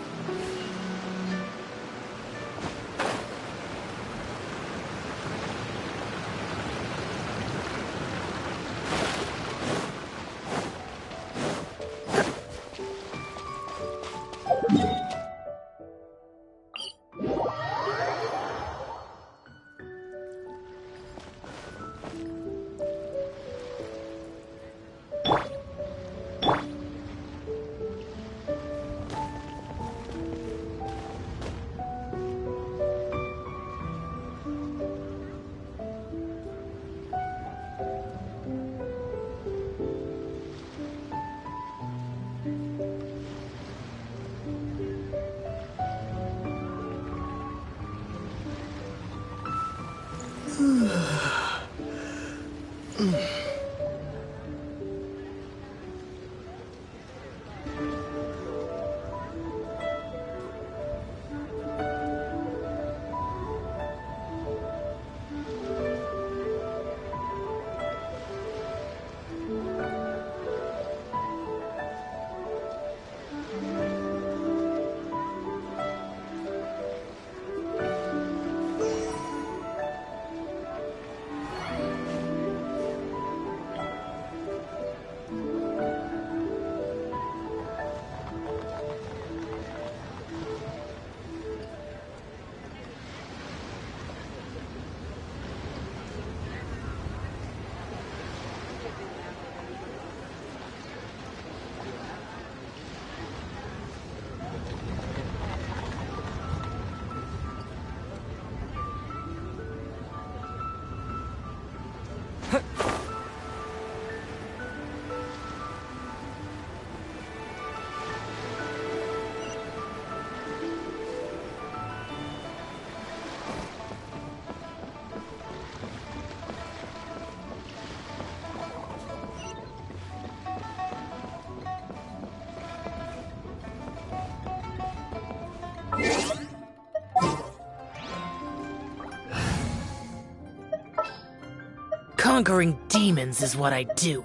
Conquering demons is what I do.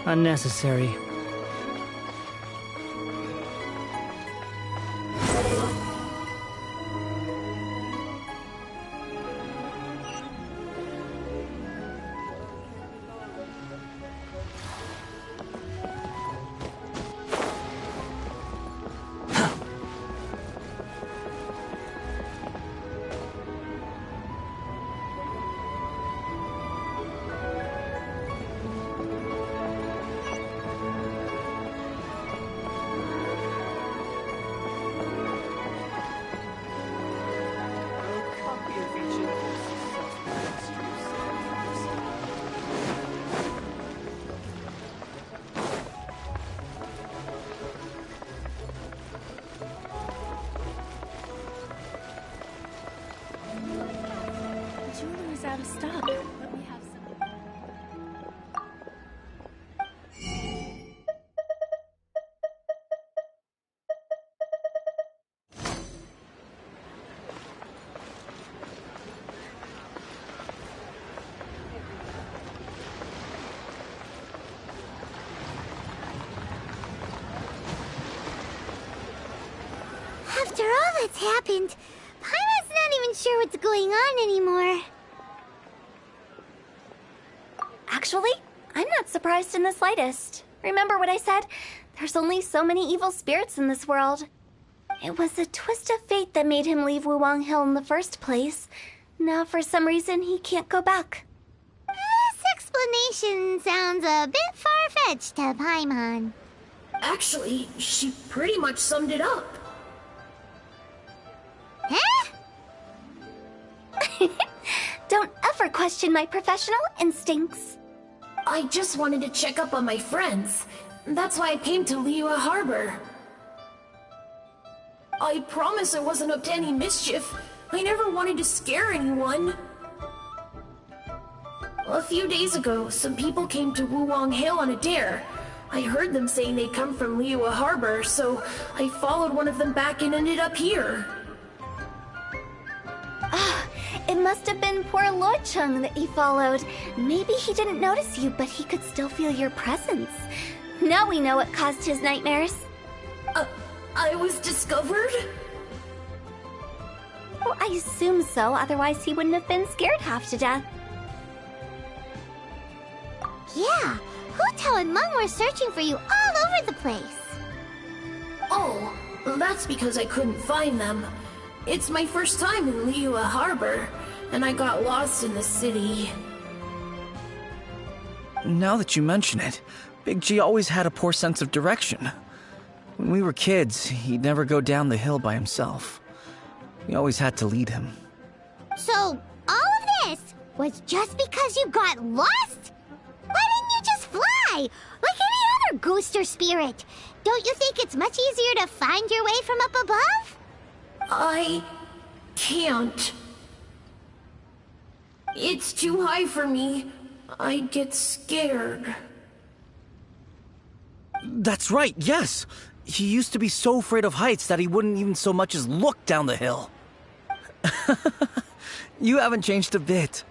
Unnecessary. Jeweler's out of stock. Let me have some. After all that's happened, Paimon's not even sure what's going on anymore. Actually, I'm not surprised in the slightest. Remember what I said? There's only so many evil spirits in this world. It was a twist of fate that made him leave Wuwang Hill in the first place. Now, for some reason, he can't go back. This explanation sounds a bit far-fetched to Paimon. Actually, she pretty much summed it up. Huh? Don't ever question my professional instincts. I just wanted to check up on my friends. That's why I came to Liyue Harbor. I promise I wasn't up to any mischief. I never wanted to scare anyone. A few days ago, some people came to Wuwang Hill on a dare. I heard them saying they'd come from Liyue Harbor, so I followed one of them back and ended up here. It must have been poor Luocheng that you followed. Maybe he didn't notice you, but he could still feel your presence. Now we know what caused his nightmares. I was discovered? Well, I assume so, otherwise he wouldn't have been scared half to death. Yeah, Hu Tao and Meng were searching for you all over the place. Oh, that's because I couldn't find them. It's my first time in Liyue Harbor, and I got lost in the city. Now that you mention it, Big G always had a poor sense of direction. When we were kids, he'd never go down the hill by himself. We always had to lead him. So, all of this was just because you got lost? Why didn't you just fly? Like any other ghost or spirit? Don't you think it's much easier to find your way from up above? I can't. It's too high for me. I'd get scared. That's right, yes! He used to be so afraid of heights that he wouldn't even so much as look down the hill. You haven't changed a bit.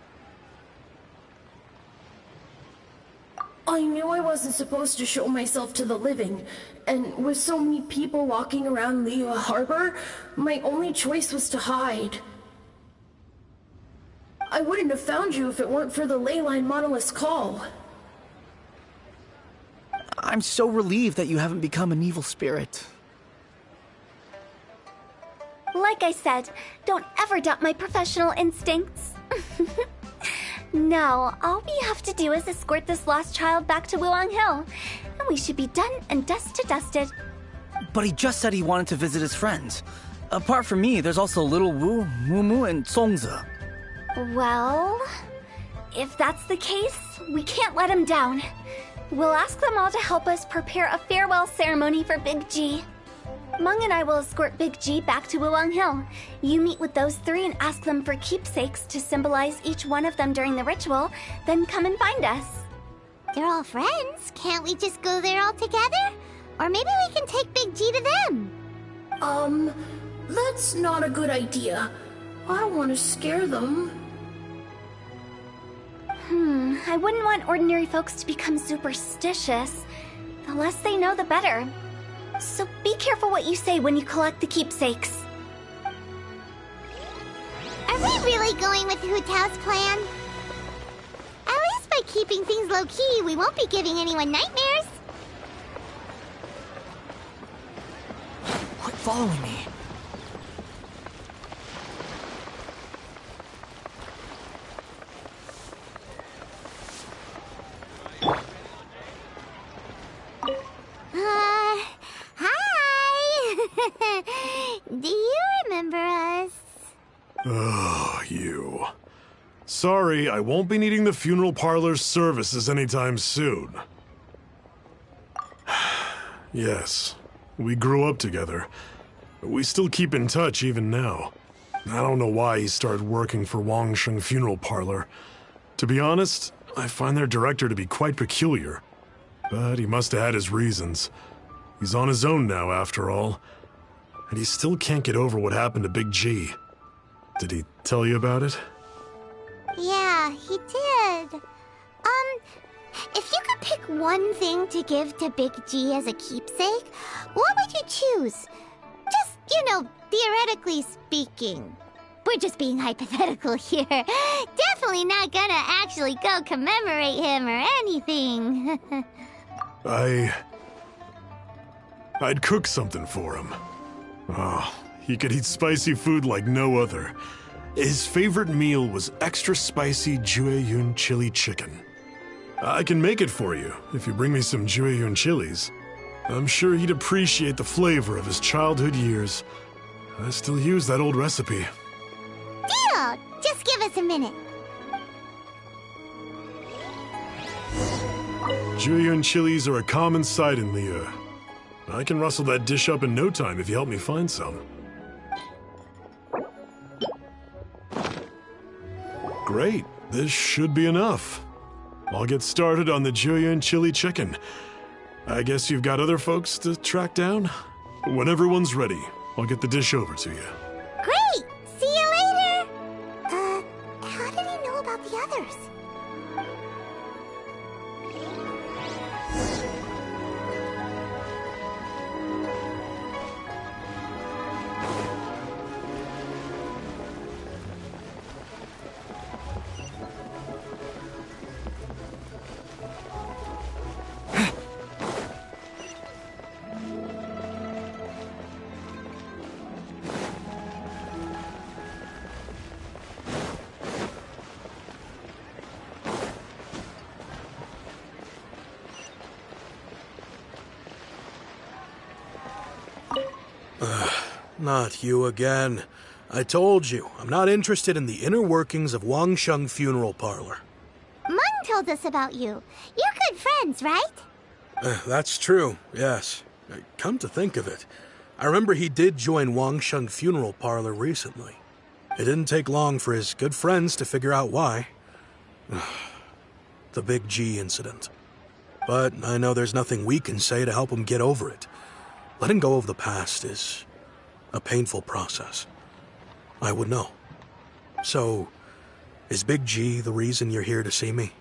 I knew I wasn't supposed to show myself to the living, and with so many people walking around Liyue Harbor, my only choice was to hide. I wouldn't have found you if it weren't for the Leyline Monolith's call. I'm so relieved that you haven't become an evil spirit. Like I said, don't ever doubt my professional instincts. No, all we have to do is escort this lost child back to Wuang Hill, and we should be done and dusted. But he just said he wanted to visit his friends. Apart from me, there's also Little Wu, Mumu, and Songza. Well, if that's the case, we can't let him down. We'll ask them all to help us prepare a farewell ceremony for Big G. Meng and I will escort Big G back to Wuang Hill. You meet with those three and ask them for keepsakes to symbolize each one of them during the ritual, then come and find us. They're all friends. Can't we just go there all together? Or maybe we can take Big G to them. That's not a good idea. I don't want to scare them. I wouldn't want ordinary folks to become superstitious. The less they know, the better. So be careful what you say when you collect the keepsakes. Are we really going with Hu Tao's plan? At least by keeping things low-key, we won't be giving anyone nightmares. Quit following me. Hi! Do you remember us? Oh, you. Sorry, I won't be needing the funeral parlor's services anytime soon. Yes, we grew up together. We still keep in touch even now. I don't know why he started working for Wangsheng Funeral Parlor. To be honest, I find their director to be quite peculiar. But he must have had his reasons. He's on his own now, after all. And he still can't get over what happened to Big G. Did he tell you about it? Yeah, he did. If you could pick one thing to give to Big G as a keepsake, what would you choose? Just, theoretically speaking. We're just being hypothetical here. Definitely not gonna actually go commemorate him or anything. I'd cook something for him. Oh, he could eat spicy food like no other. His favorite meal was extra spicy Jueyun chili chicken. I can make it for you if you bring me some Jueyun chilies. I'm sure he'd appreciate the flavor of his childhood years. I still use that old recipe. Deal! Just give us a minute. Jueyun chilies are a common sight in Liyue. I can rustle that dish up in no time if you help me find some. Great, this should be enough. I'll get started on the Jueyun chili chicken. I guess you've got other folks to track down? When everyone's ready, I'll get the dish over to you. Great! See you later! How did he know about the others? Not you again. I told you, I'm not interested in the inner workings of Wangsheng Funeral Parlor. Meng told us about you. You're good friends, right? That's true, yes. Come to think of it, I remember he did join Wangsheng Funeral Parlor recently. It didn't take long for his good friends to figure out why. The Big G incident. But I know there's nothing we can say to help him get over it. Letting go of the past is a painful process. I would know. So, is Big G the reason you're here to see me?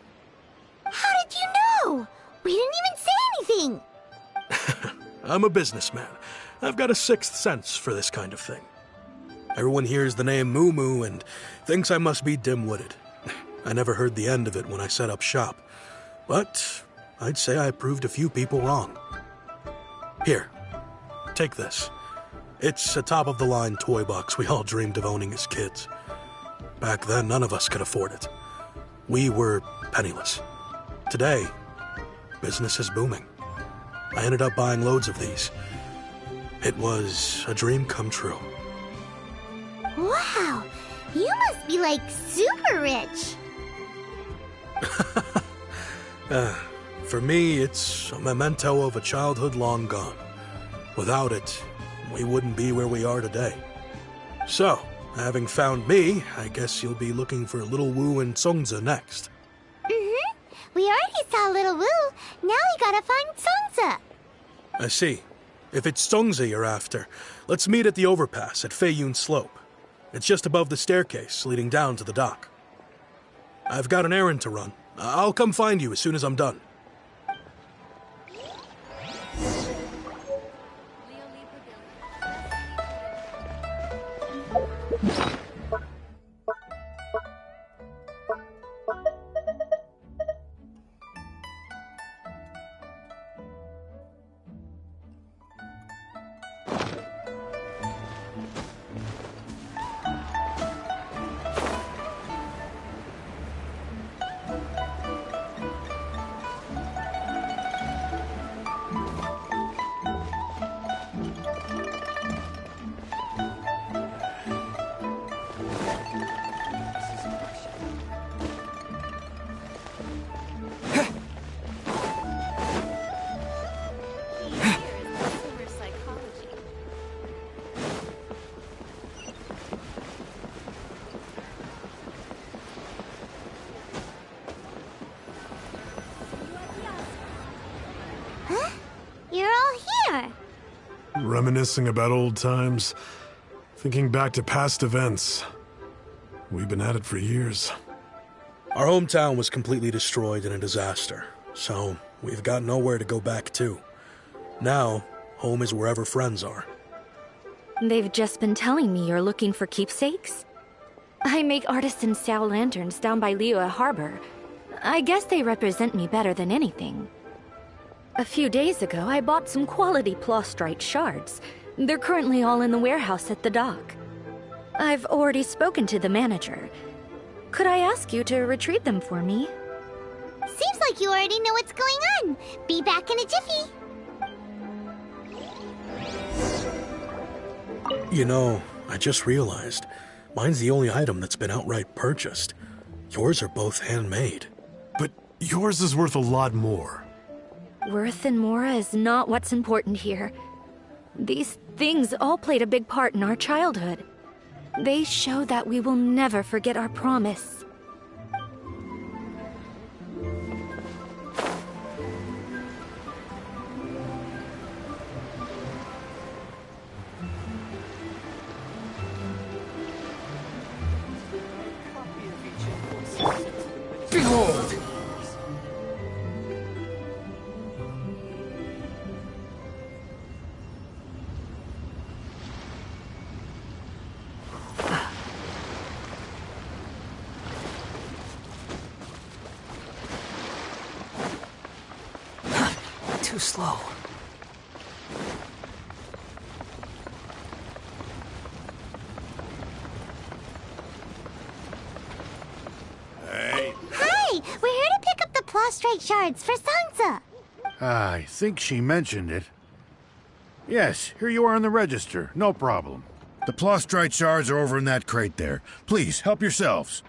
How did you know? We didn't even say anything. I'm a businessman. I've got a sixth sense for this kind of thing. Everyone hears the name Moo Moo and thinks I must be dim-witted. I never heard the end of it when I set up shop. But I'd say I proved a few people wrong. Here, take this. It's a top-of-the-line toy box we all dreamed of owning as kids. Back then, none of us could afford it. We were penniless. Today, business is booming. I ended up buying loads of these. It was a dream come true. Wow, you must be like super rich. For me, it's a memento of a childhood long gone. Without it, we wouldn't be where we are today. So, having found me, I guess you'll be looking for Little Wu and Songza next. Mm-hmm. We already saw Little Wu. Now we gotta find Songza. I see. If it's Songza you're after, let's meet at the overpass at Feiyun Slope. It's just above the staircase leading down to the dock. I've got an errand to run. I'll come find you as soon as I'm done. You're all here. Reminiscing about old times, thinking back to past events. We've been at it for years. Our hometown was completely destroyed in a disaster, so we've got nowhere to go back to. Now, home is wherever friends are. They've just been telling me you're looking for keepsakes? I make artisan Sao lanterns down by Liyue Harbor. I guess they represent me better than anything. A few days ago, I bought some quality plastrite shards. They're currently all in the warehouse at the dock. I've already spoken to the manager. Could I ask you to retrieve them for me? Seems like you already know what's going on. Be back in a jiffy. You know, I just realized, mine's the only item that's been outright purchased. Yours are both handmade. But yours is worth a lot more. Worth and Mora is not what's important here. These things all played a big part in our childhood. They show that we will never forget our promise. Behold! Too slow. Hi! We're here to pick up the plastrite shards for Sansa. I think she mentioned it. Yes, here you are on the register. No problem. The plastrite shards are over in that crate there. Please, help yourselves.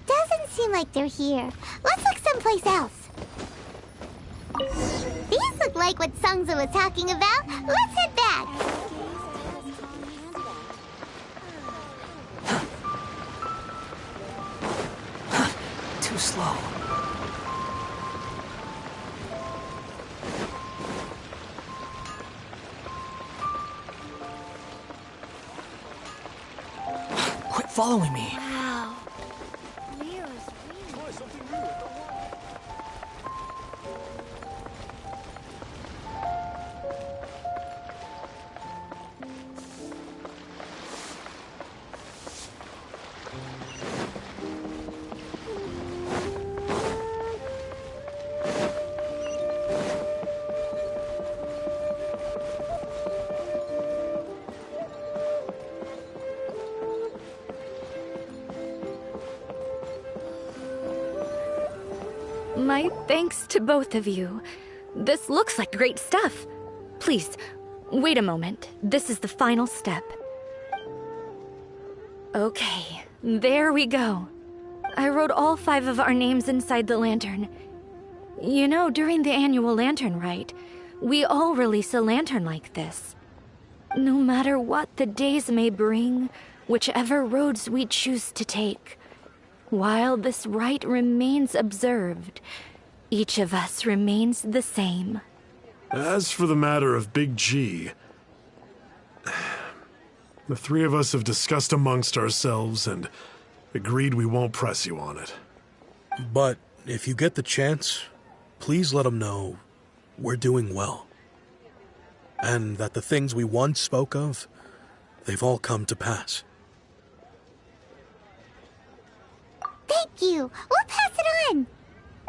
Doesn't seem like they're here. Let's look someplace else. These look like what Sungza was talking about. Let's head back. Too slow. Quit following me. Wow. My thanks to both of you. This looks like great stuff. Please, wait a moment. This is the final step. Okay, there we go. I wrote all 5 of our names inside the lantern. You know, during the annual lantern rite, we all release a lantern like this. No matter what the days may bring, whichever roads we choose to take, while this rite remains observed, each of us remains the same. As for the matter of Big G, the 3 of us have discussed amongst ourselves and agreed we won't press you on it. But if you get the chance, please let him know we're doing well. And that the things we once spoke of, they've all come to pass. Thank you. We'll pass it on.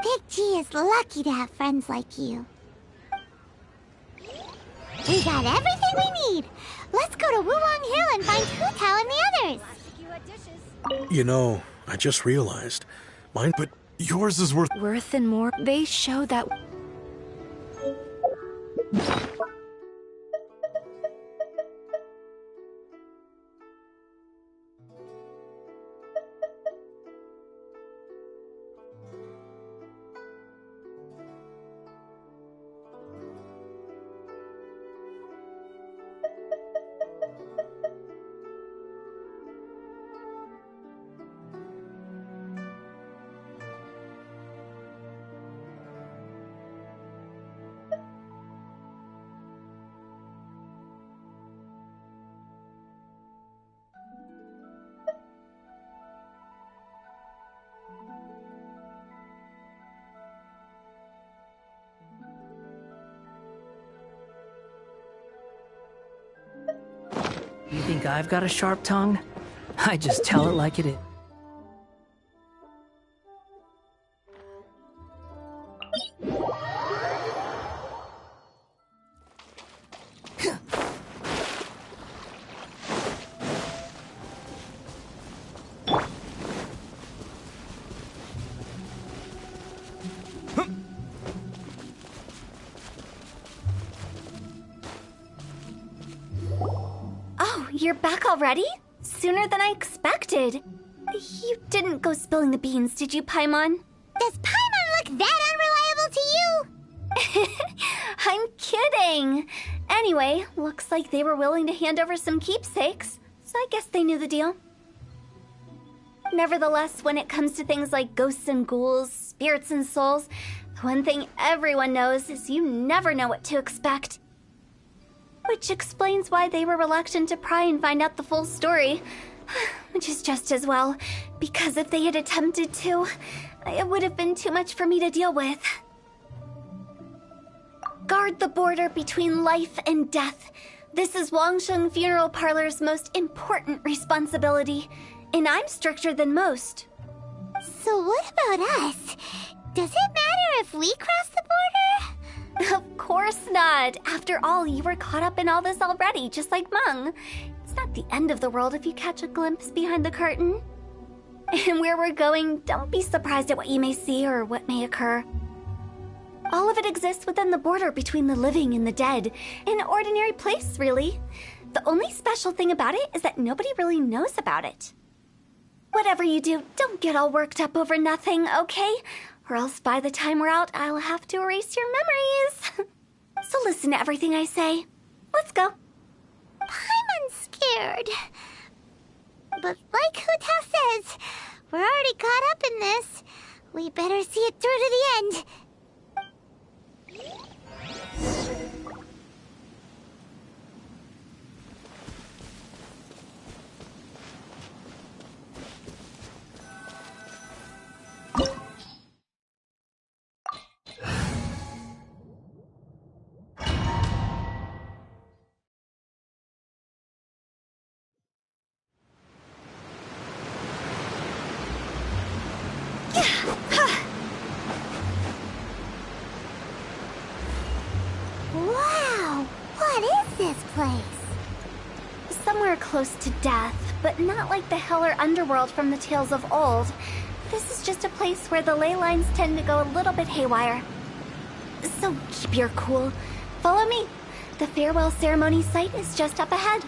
Big G is lucky to have friends like you. We got everything we need. Let's go to Wulong Hill and find Hu Tao and the others. You know, I just realized, mine, but yours is worth... Worth and more, they show that... You think I've got a sharp tongue? I just tell it like it is. You're back already? Sooner than I expected. You didn't go spilling the beans, did you, Paimon? Does Paimon look that unreliable to you? I'm kidding. Anyway, looks like they were willing to hand over some keepsakes, so I guess they knew the deal. Nevertheless, when it comes to things like ghosts and ghouls, spirits and souls, the one thing everyone knows is you never know what to expect. Which explains why they were reluctant to pry and find out the full story. Which is just as well, because if they had attempted to, it would have been too much for me to deal with. Guard the border between life and death. This is Wangsheng Funeral Parlor's most important responsibility, and I'm stricter than most. So what about us? Does it matter if we cross the border? Of course not. After all, you were caught up in all this already, just like Meng. It's not the end of the world if you catch a glimpse behind the curtain. And where we're going, don't be surprised at what you may see or what may occur. All of it exists within the border between the living and the dead. An ordinary place, really. The only special thing about it is that nobody really knows about it. Whatever you do, don't get all worked up over nothing, okay? Or else by the time we're out, I'll have to erase your memories. So listen to everything I say. Let's go. Paimon's scared. But like Hu Tao says, we're already caught up in this. We better see it through to the end. Wow! What is this place? Somewhere close to death, but not like the hell or underworld from the tales of old. This is just a place where the ley lines tend to go a little bit haywire. So keep your cool. Follow me. The farewell ceremony site is just up ahead.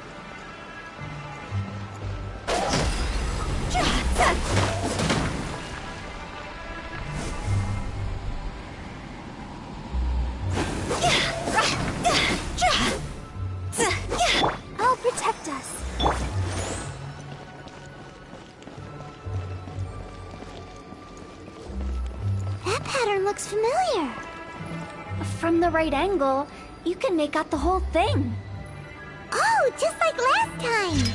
I'll protect us. That pattern looks familiar. From the right angle, you can make out the whole thing. Oh, just like last time.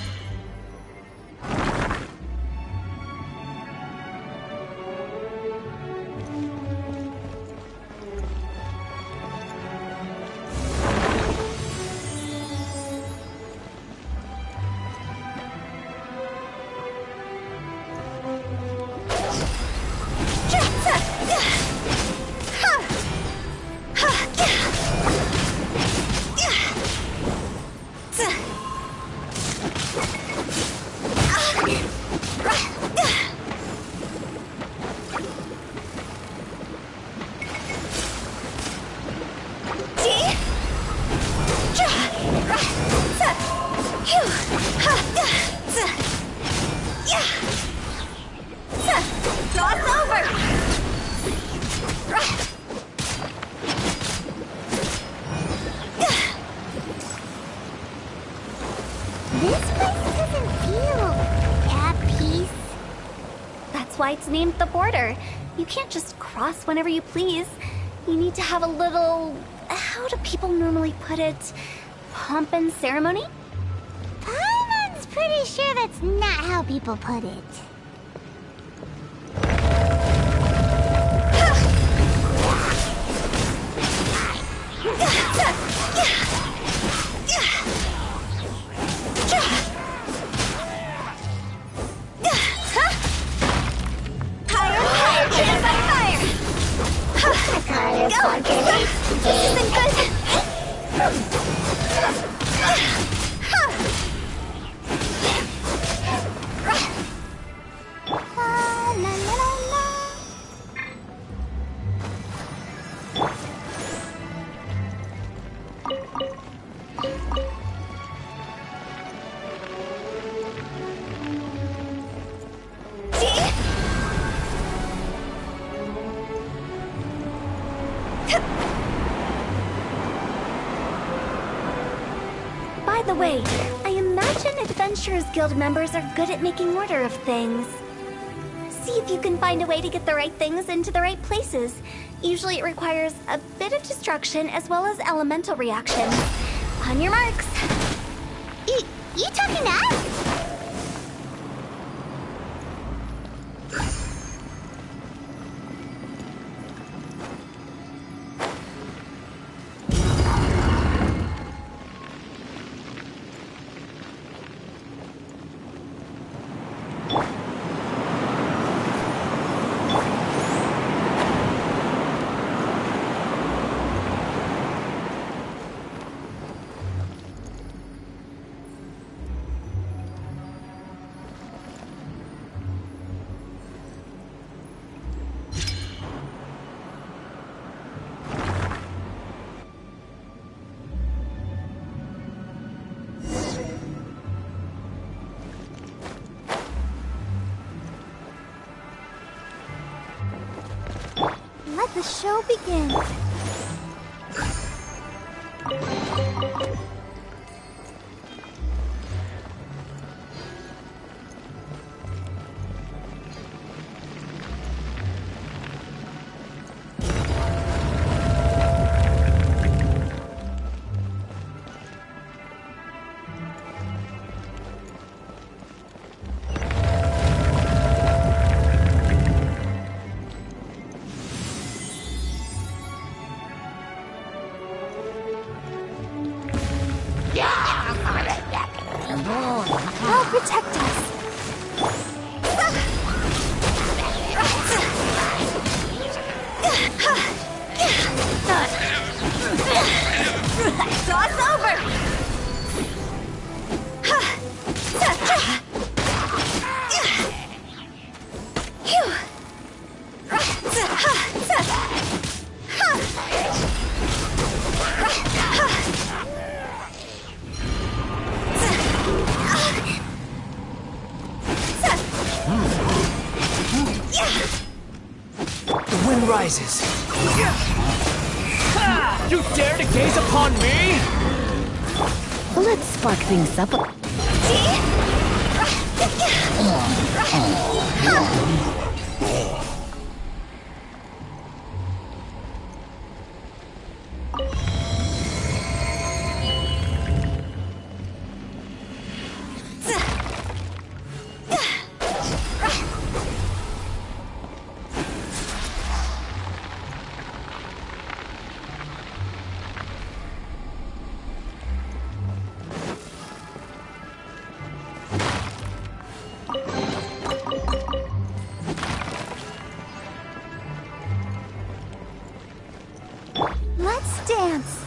That's why it's named the border. You can't just cross whenever you please. You need to have a little... how do people normally put it? Pomp and ceremony? Paimon's pretty sure that's not how people put it. By the way, I imagine Adventurers Guild members are good at making order of things. See if you can find a way to get the right things into the right places. Usually it requires a bit of destruction as well as elemental reactions. On your marks. You talking to us? Let the show begin. I'll protect us. Toss over! Phew. rises. You dare to gaze upon me? Let's spark things up. Let's dance.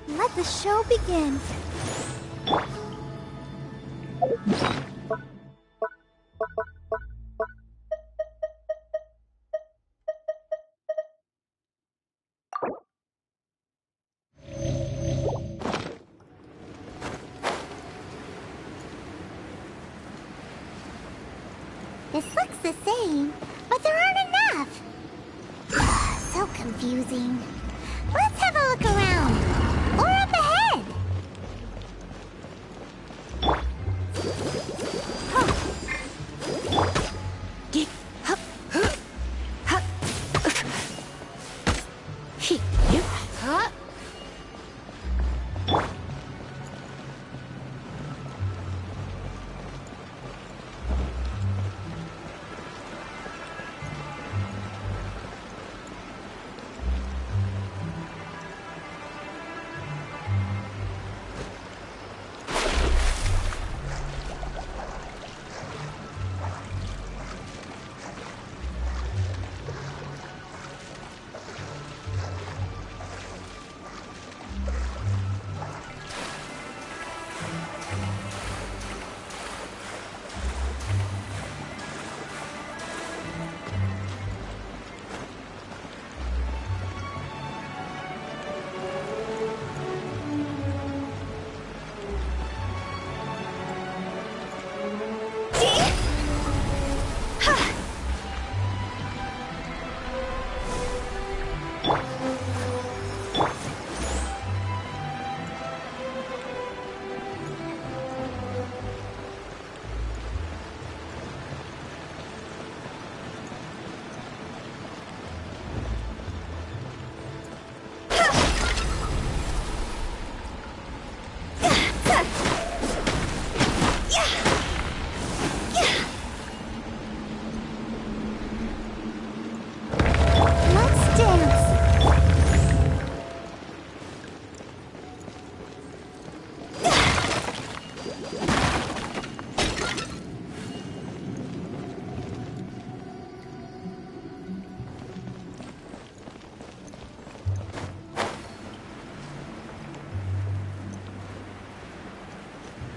Let the show begin. This looks the same, but there aren't enough. So confusing. Let's have a look around. Or up ahead.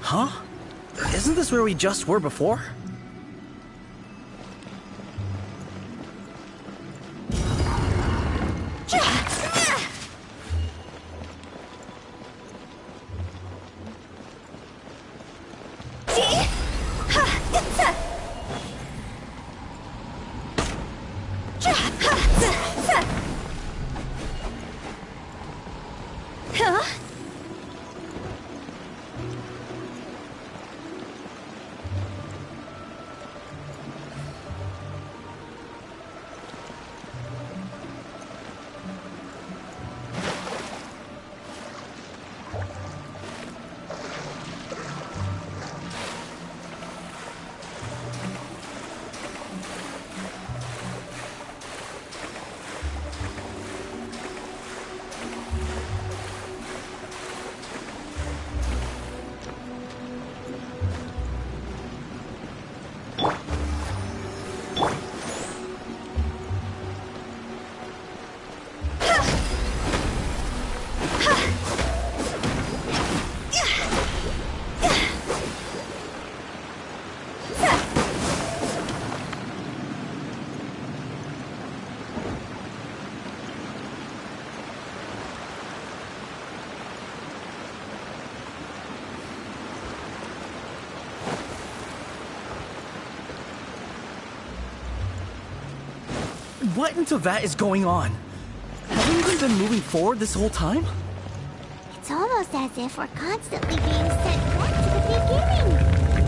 Huh? Isn't this where we just were before? What in Teyvat is going on? Have we even been moving forward this whole time? It's almost as if we're constantly being sent back to the beginning.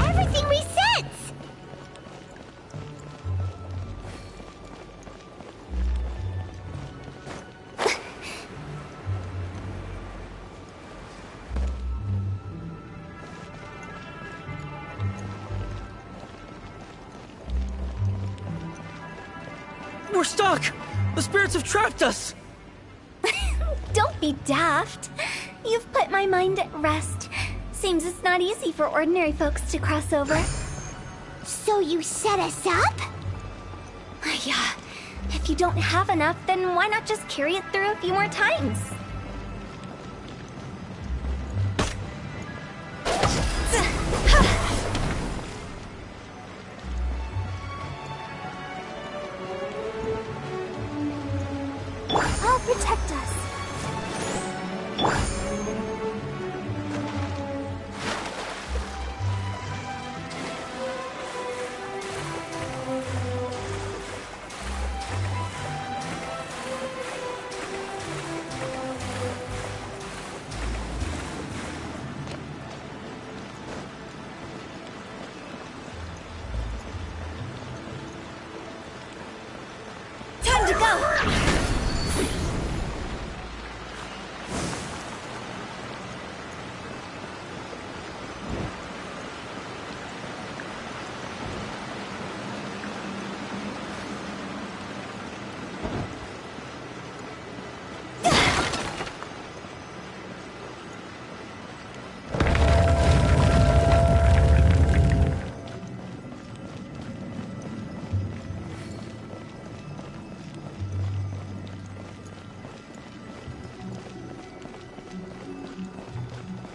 Everything resets! We're stuck! The spirits have trapped us! Don't be daft. You've put my mind at rest. Seems it's not easy for ordinary folks to cross over. So you set us up? Yeah. If you don't have enough, then why not just carry it through a few more times? I'll protect us. Time to go!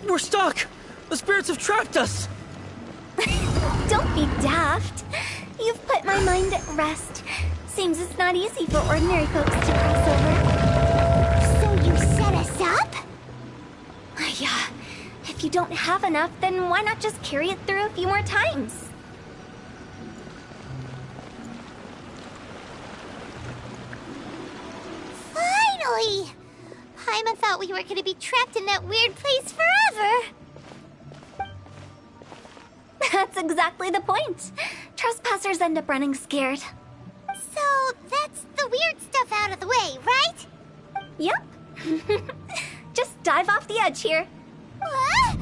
We're stuck! The spirits have trapped us! Don't be daft. You've put my mind at rest. Seems it's not easy for ordinary folks to cross over. So you set us up? Yeah. If you don't have enough, then why not just carry it through a few more times? Finally! Paimon thought we were gonna be trapped in that weird place forever. That's exactly the point. Trespassers end up running scared. So that's the weird stuff out of the way, right? Yep. Just dive off the edge here. What?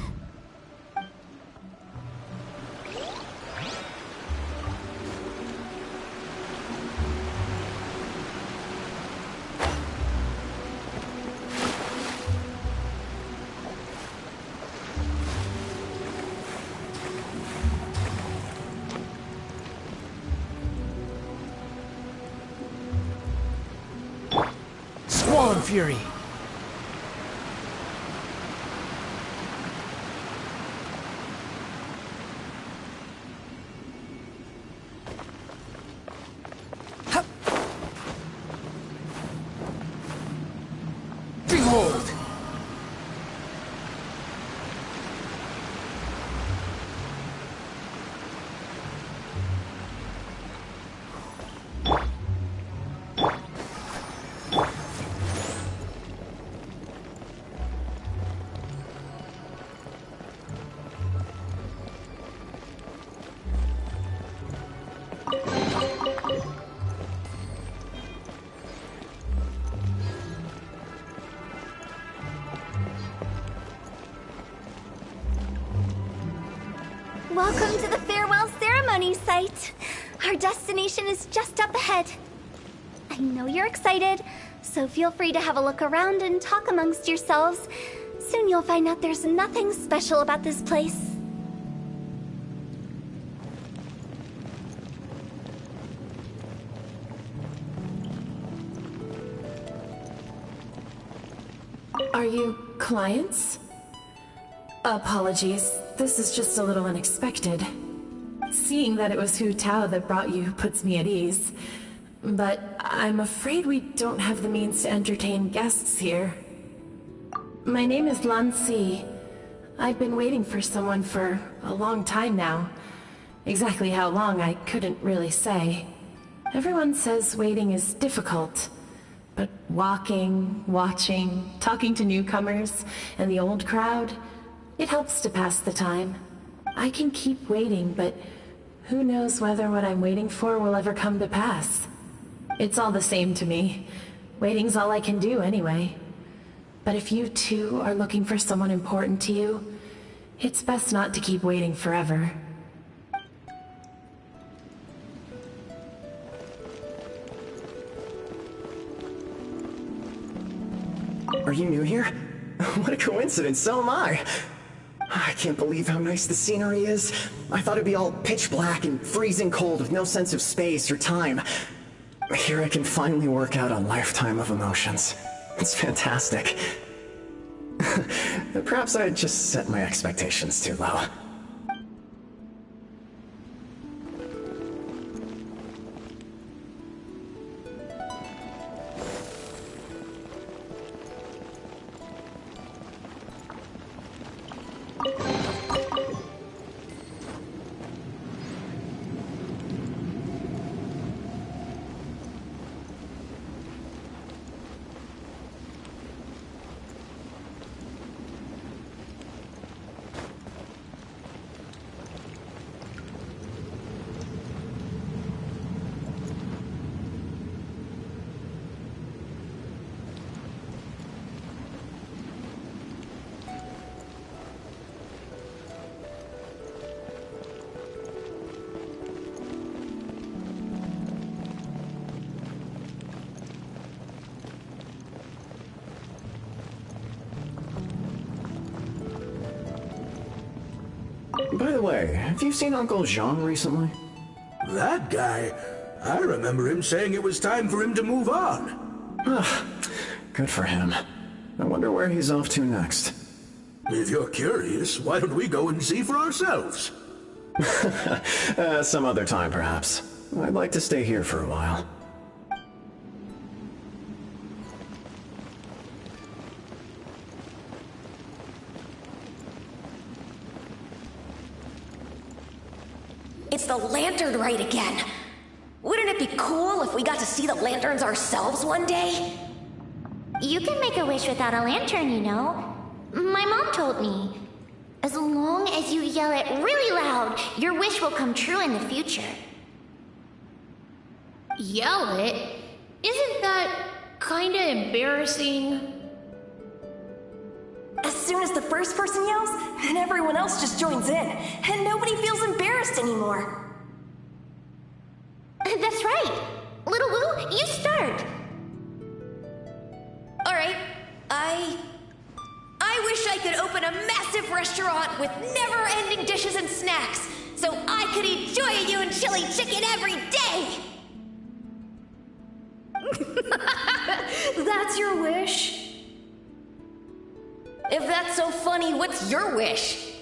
Squall and Fury. Hup. Behold! Welcome to the farewell ceremony site. Our destination is just up ahead. I know you're excited, so feel free to have a look around and talk amongst yourselves. Soon you'll find out there's nothing special about this place. Are you clients? Apologies, this is just a little unexpected. Seeing that it was Hu Tao that brought you puts me at ease. But I'm afraid we don't have the means to entertain guests here. My name is Lan Si. I've been waiting for someone for a long time now. Exactly how long I couldn't really say. Everyone says waiting is difficult. But walking, watching, talking to newcomers, and the old crowd, it helps to pass the time. I can keep waiting, but who knows whether what I'm waiting for will ever come to pass. It's all the same to me. Waiting's all I can do anyway. But if you too are looking for someone important to you, it's best not to keep waiting forever. Are you new here? What a coincidence, so am I! I can't believe how nice the scenery is. I thought it'd be all pitch black and freezing cold with no sense of space or time. Here I can finally work out a lifetime of emotions. It's fantastic. Perhaps I just set my expectations too low. By the way, have you seen Uncle Jean recently? That guy? I remember him saying it was time for him to move on. Good for him. I wonder where he's off to next. If you're curious, why don't we go and see for ourselves? Some other time, perhaps. I'd like to stay here for a while. It's the lantern rite again. Wouldn't it be cool if we got to see the lanterns ourselves one day? You can make a wish without a lantern, you know. My mom told me. As long as you yell it really loud, your wish will come true in the future. Yell it? Isn't that kinda embarrassing? As soon as the first person yells, and everyone else just joins in, and nobody feels embarrassed anymore. That's right. Little Wu, you start. Alright, I wish I could open a massive restaurant with never-ending dishes and snacks, so I could eat Joya and chili chicken every day! That's your wish? If that's so funny, what's your wish?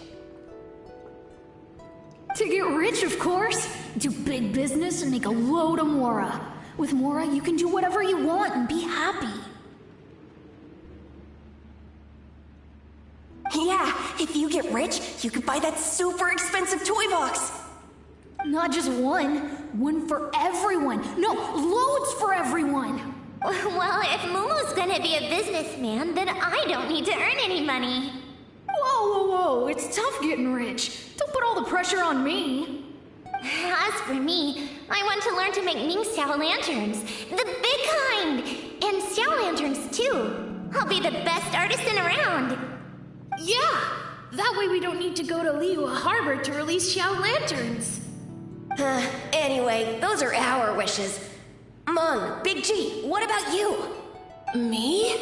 To get rich, of course. Do big business and make a load of Mora. With Mora, you can do whatever you want and be happy. Yeah, if you get rich, you could buy that super expensive toy box. Not just one. One for everyone. No, loads for everyone. Well, if Momo's gonna be a businessman, then I don't need to earn any money. Whoa. It's tough getting rich. Don't put all the pressure on me. As for me, I want to learn to make Ming Xiao lanterns. The big kind! And Xiao lanterns, too. I'll be the best artisan around. Yeah! That way we don't need to go to Liyue Harbor to release Xiao lanterns. Anyway, those are our wishes. Mung, Big G, what about you? Me?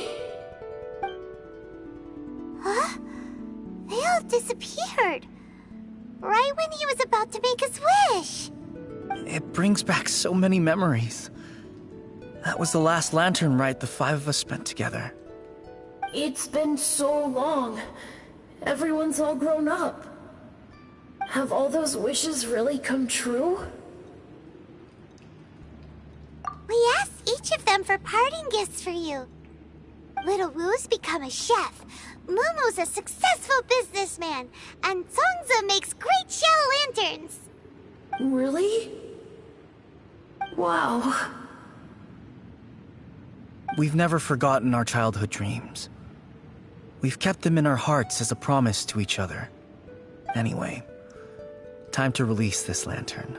Huh? They all disappeared. Right when he was about to make his wish. It brings back so many memories. That was the last lantern rite the five of us spent together. It's been so long. Everyone's all grown up. Have all those wishes really come true? We asked each of them for parting gifts for you. Little Wu's become a chef. Momo's a successful businessman. And Songza makes great shell lanterns. Really? Wow. We've never forgotten our childhood dreams. We've kept them in our hearts as a promise to each other. Anyway, time to release this lantern.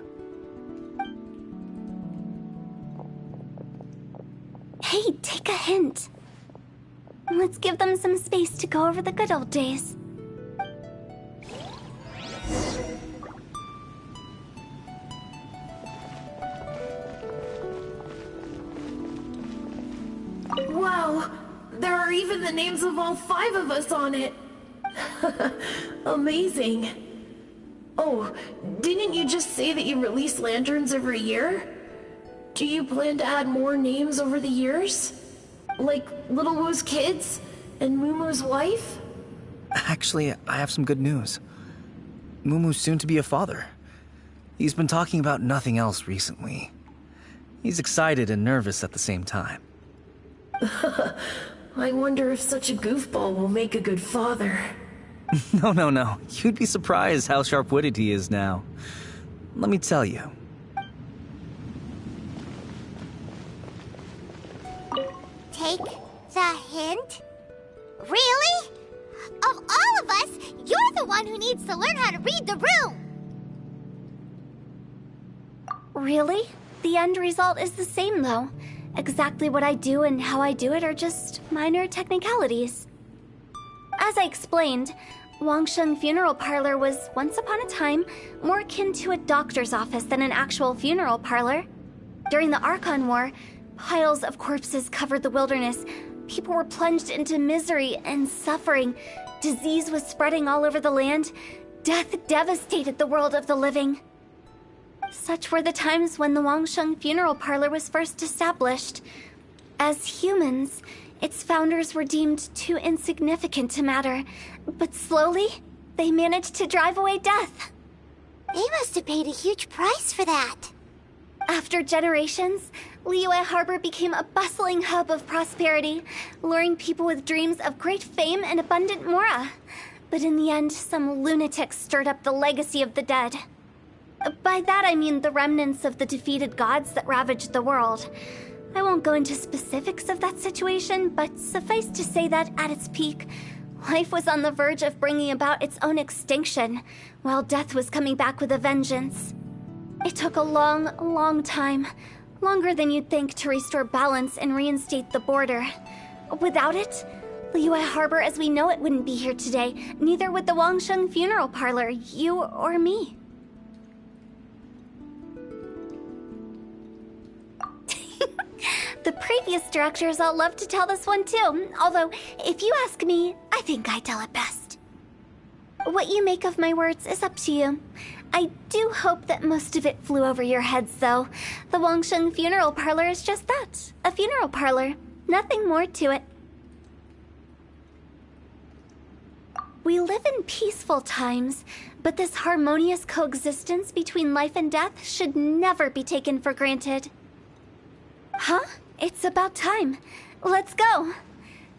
Hey, take a hint. Let's give them some space to go over the good old days. Wow, there are even the names of all 5 of us on it. Amazing. Oh, didn't you just say that you release lanterns every year? Do you plan to add more names over the years? Like Little Woo's kids and Mumu's wife? Actually, I have some good news. Mumu's soon to be a father. He's been talking about nothing else recently. He's excited and nervous at the same time. I wonder if such a goofball will make a good father. No. You'd be surprised how sharp-witted he is now. Let me tell you. Take the hint? Really? Of all of us, you're the one who needs to learn how to read the room! Really? The end result is the same, though. Exactly what I do and how I do it are just minor technicalities. As I explained, Wangsheng Funeral Parlor was, once upon a time, more akin to a doctor's office than an actual funeral parlor. During the Archon War, piles of corpses covered the wilderness. People were plunged into misery and suffering. Disease was spreading all over the land. Death devastated the world of the living. Such were the times when the Wangsheng Funeral Parlor was first established. As humans, its founders were deemed too insignificant to matter, but slowly, they managed to drive away death. They must have paid a huge price for that. After generations, Liyue Harbor became a bustling hub of prosperity, luring people with dreams of great fame and abundant mora. But in the end, some lunatics stirred up the legacy of the dead. By that I mean the remnants of the defeated gods that ravaged the world. I won't go into specifics of that situation, but suffice to say that at its peak, life was on the verge of bringing about its own extinction, while death was coming back with a vengeance. It took a long time, longer than you'd think, to restore balance and reinstate the border. Without it, Liyue Harbor as we know it wouldn't be here today, neither would the Wangsheng Funeral Parlor, you or me. The previous directors all love to tell this one too, although, if you ask me, I think I tell it best. What you make of my words is up to you. I do hope that most of it flew over your heads, though. The Wangsheng Funeral Parlor is just that, a funeral parlor. Nothing more to it. We live in peaceful times, but this harmonious coexistence between life and death should never be taken for granted. Huh? It's about time. Let's go.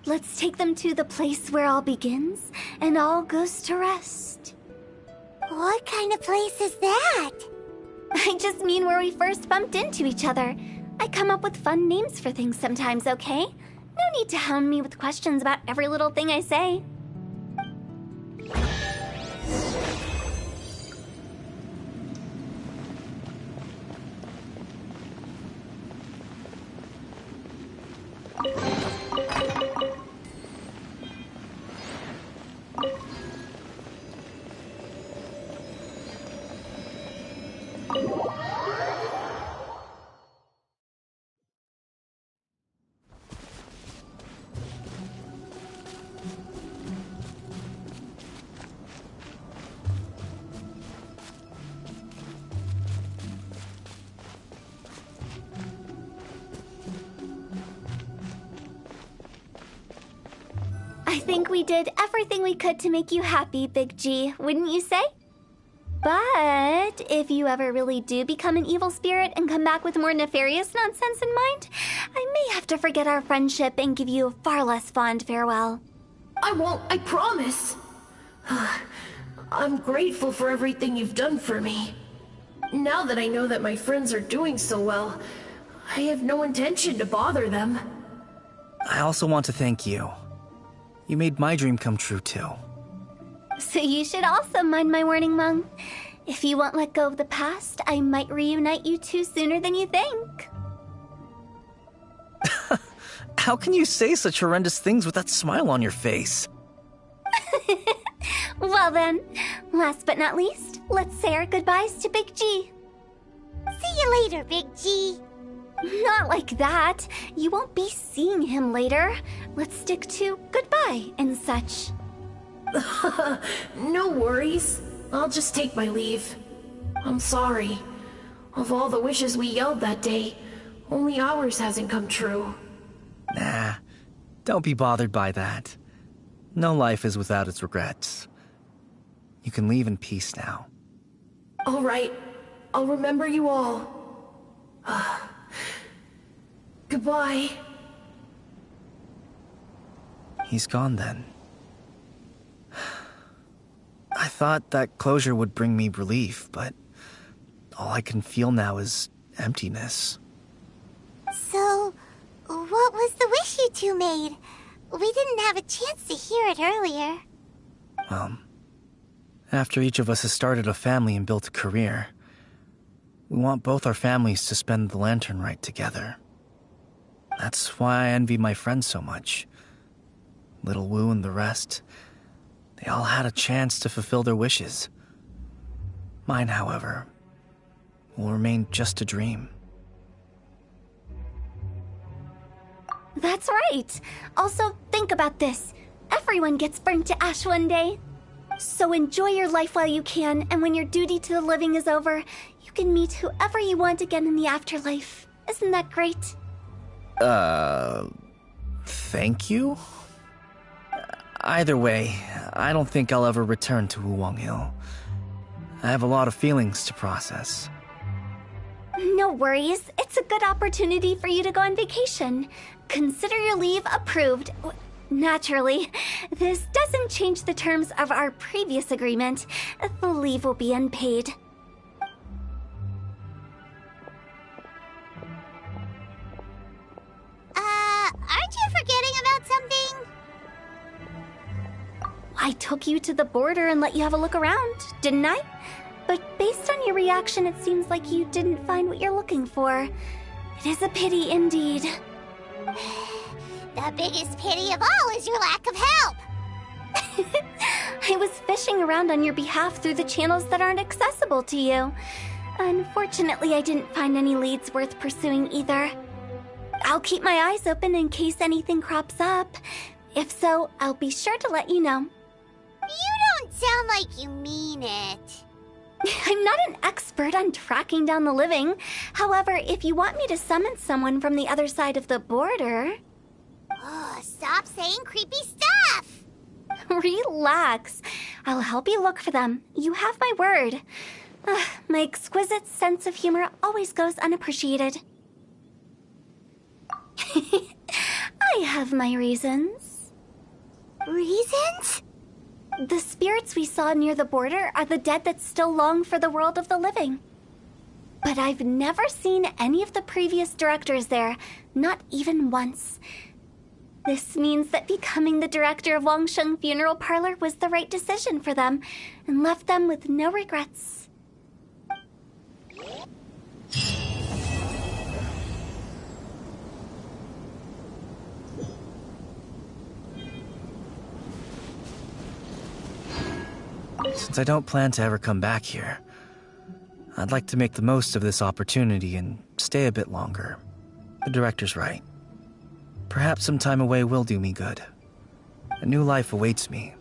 Let's take them to the place where all begins and all goes to rest. What kind of place is that? I just mean where we first bumped into each other. I come up with fun names for things sometimes, okay? No need to hound me with questions about every little thing I say. I think we did everything we could to make you happy, Big G, wouldn't you say? But if you ever really do become an evil spirit and come back with more nefarious nonsense in mind, I may have to forget our friendship and give you a far less fond farewell. I won't, I promise. I'm grateful for everything you've done for me. Now that I know that my friends are doing so well, I have no intention to bother them. I also want to thank you. You made my dream come true, too. So you should also mind my warning, Mung. If you won't let go of the past, I might reunite you two sooner than you think. How can you say such horrendous things with that smile on your face? Well then, last but not least, let's say our goodbyes to Big G. See you later, Big G. Not like that. You won't be seeing him later. Let's stick to goodbye and such. No worries. I'll just take my leave. I'm sorry. Of all the wishes we yelled that day, only ours hasn't come true. Nah, don't be bothered by that. No life is without its regrets. You can leave in peace now. All right. I'll remember you all. Goodbye. He's gone then. I thought that closure would bring me relief, but all I can feel now is emptiness. So, what was the wish you two made? We didn't have a chance to hear it earlier. Well, after each of us has started a family and built a career, we want both our families to spend the Lantern Rite together. That's why I envy my friends so much. Little Wu and the rest, they all had a chance to fulfill their wishes. Mine, however, will remain just a dream. That's right. Also, think about this. Everyone gets burnt to ash one day. So enjoy your life while you can, and when your duty to the living is over, you can meet whoever you want again in the afterlife. Isn't that great? Thank you? Either way, I don't think I'll ever return to Wuwang Hill. I have a lot of feelings to process. No worries. It's a good opportunity for you to go on vacation. Consider your leave approved. Naturally, this doesn't change the terms of our previous agreement. The leave will be unpaid. Aren't you forgetting about something? I took you to the border and let you have a look around, didn't I? But based on your reaction, it seems like you didn't find what you're looking for. It is a pity indeed. The biggest pity of all is your lack of help. I was fishing around on your behalf through the channels that aren't accessible to you. Unfortunately, I didn't find any leads worth pursuing either. I'll keep my eyes open in case anything crops up. If so, I'll be sure to let you know. You don't sound like you mean it. I'm not an expert on tracking down the living. However, if you want me to summon someone from the other side of the border... Oh, stop saying creepy stuff! Relax. I'll help you look for them. You have my word. My exquisite sense of humor always goes unappreciated. I have my reasons. Reasons? The spirits we saw near the border are the dead that still long for the world of the living. But I've never seen any of the previous directors there, not even once. This means that becoming the director of Wangsheng Funeral Parlor was the right decision for them, and left them with no regrets. Since I don't plan to ever come back here, I'd like to make the most of this opportunity and stay a bit longer. The director's right. Perhaps some time away will do me good. A new life awaits me.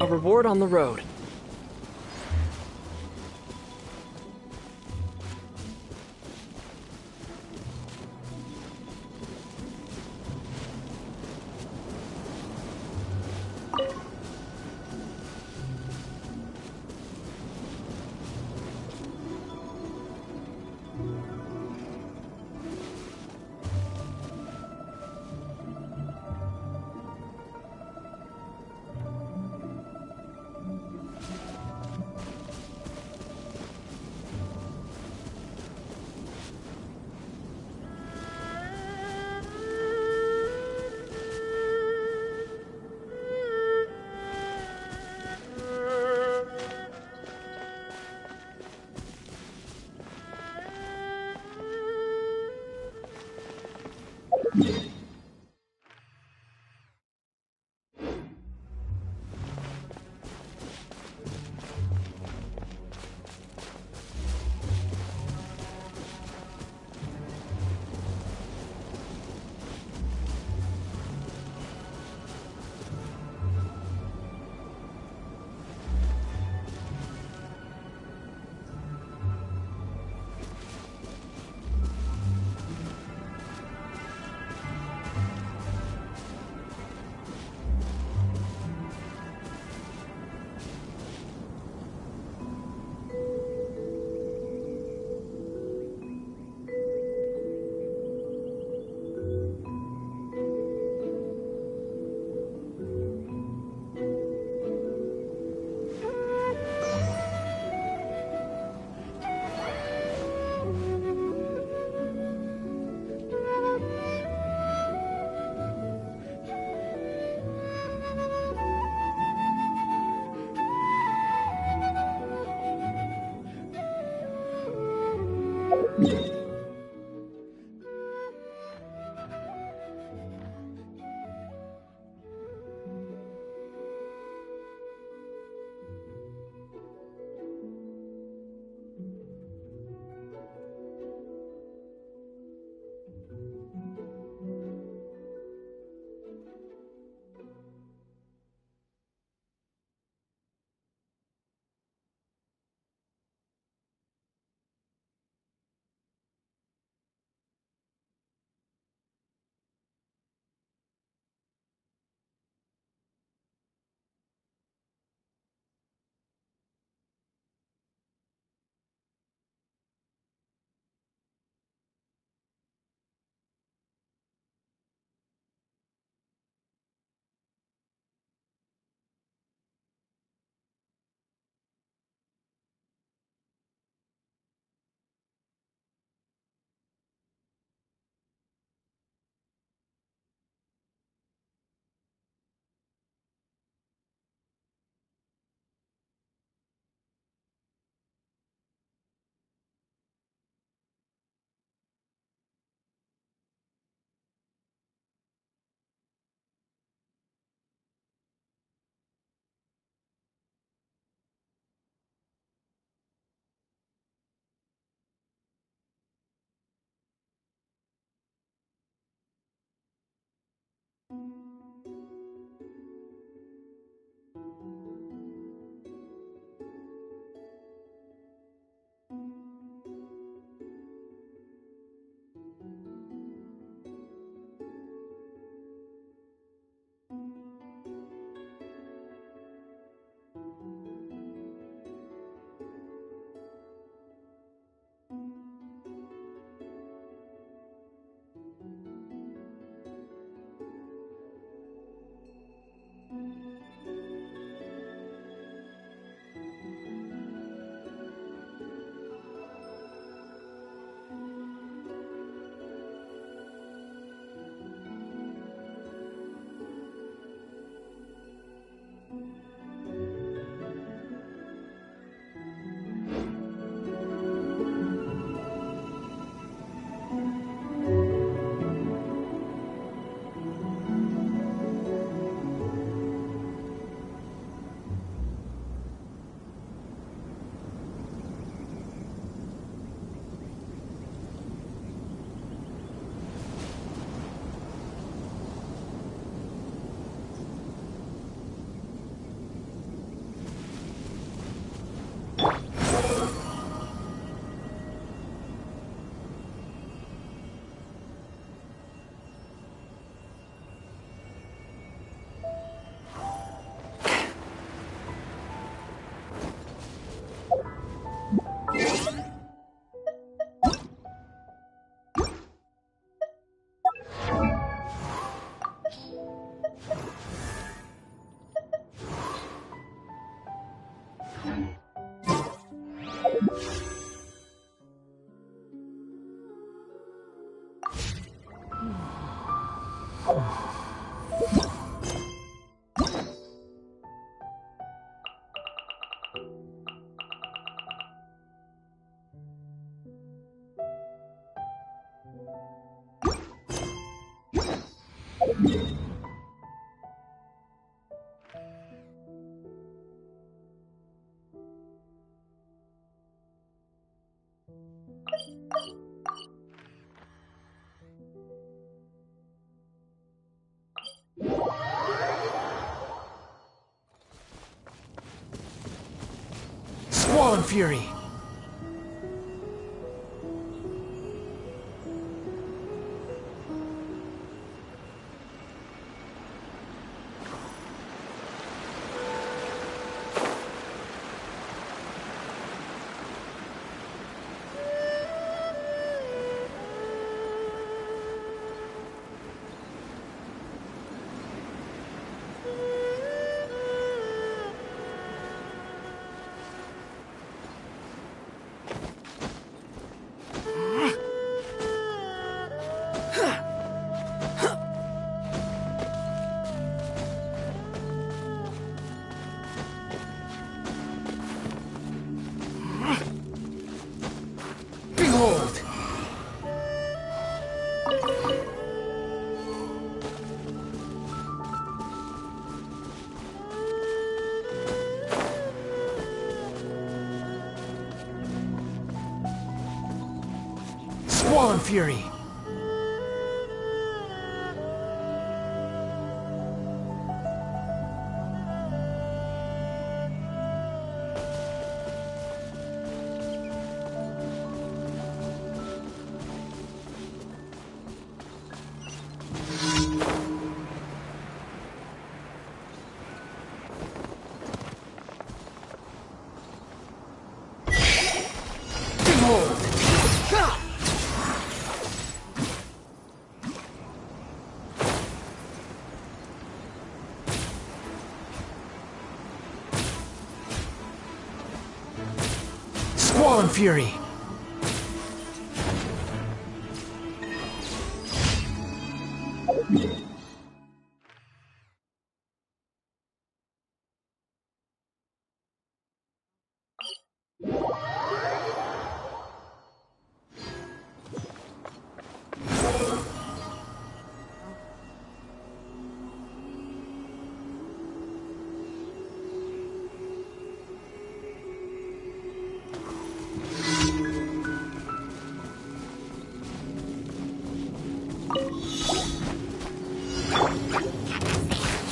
A reward on the road. Spawn Fury! Behold! Spawn Fury! Behold! Spawn Fury!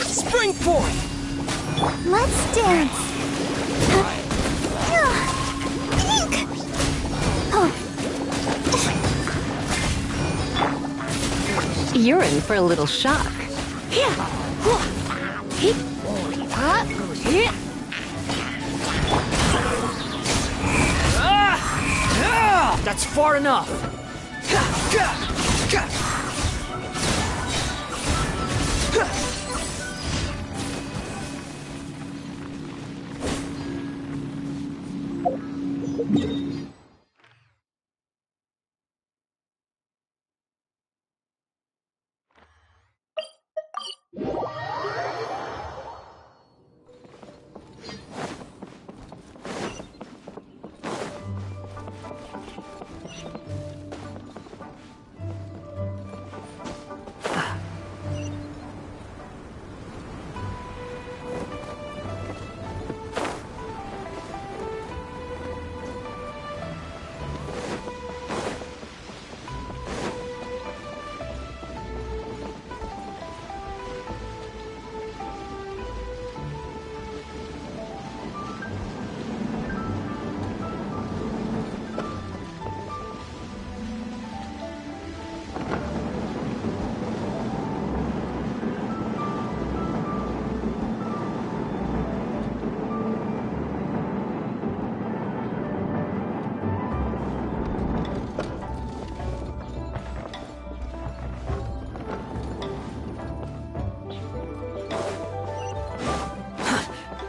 Spring forth! Let's dance. You're in for a little shock. That's far enough!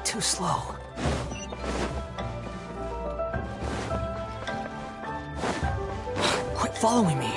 Too slow. Quit following me.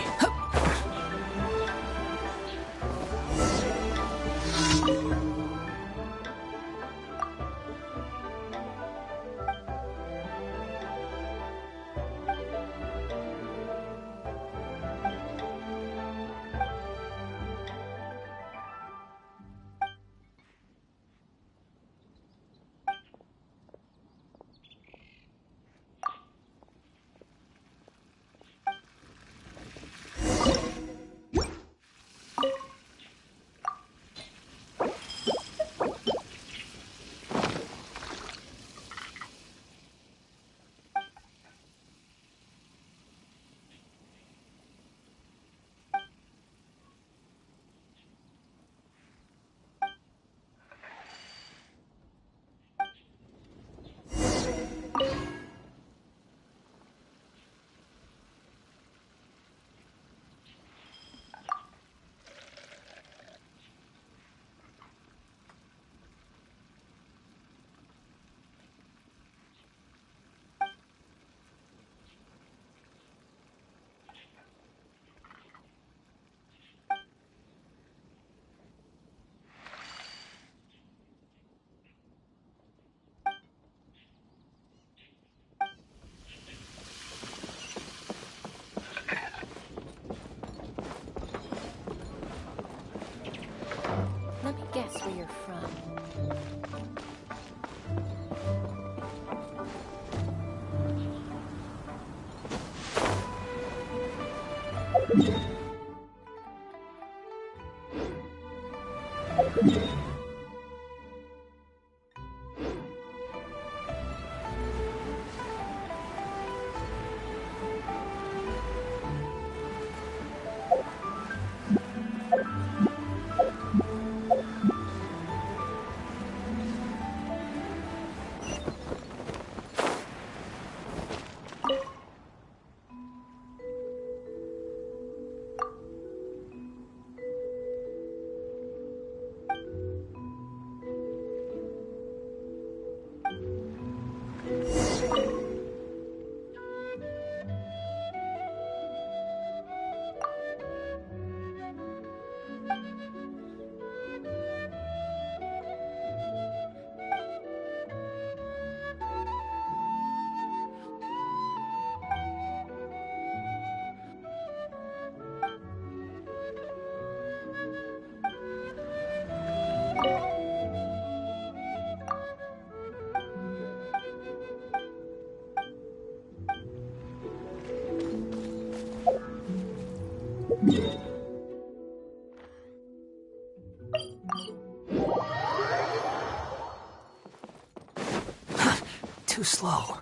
Too slow.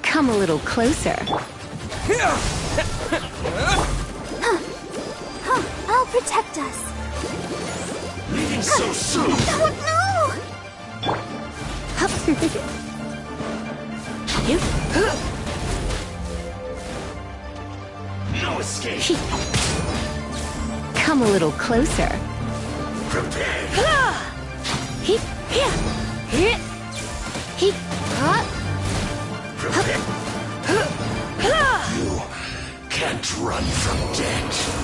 Come a little closer. I'll protect us. Leaving so soon! Oh, No escape! Come a little closer. Prepare! You can't run from death.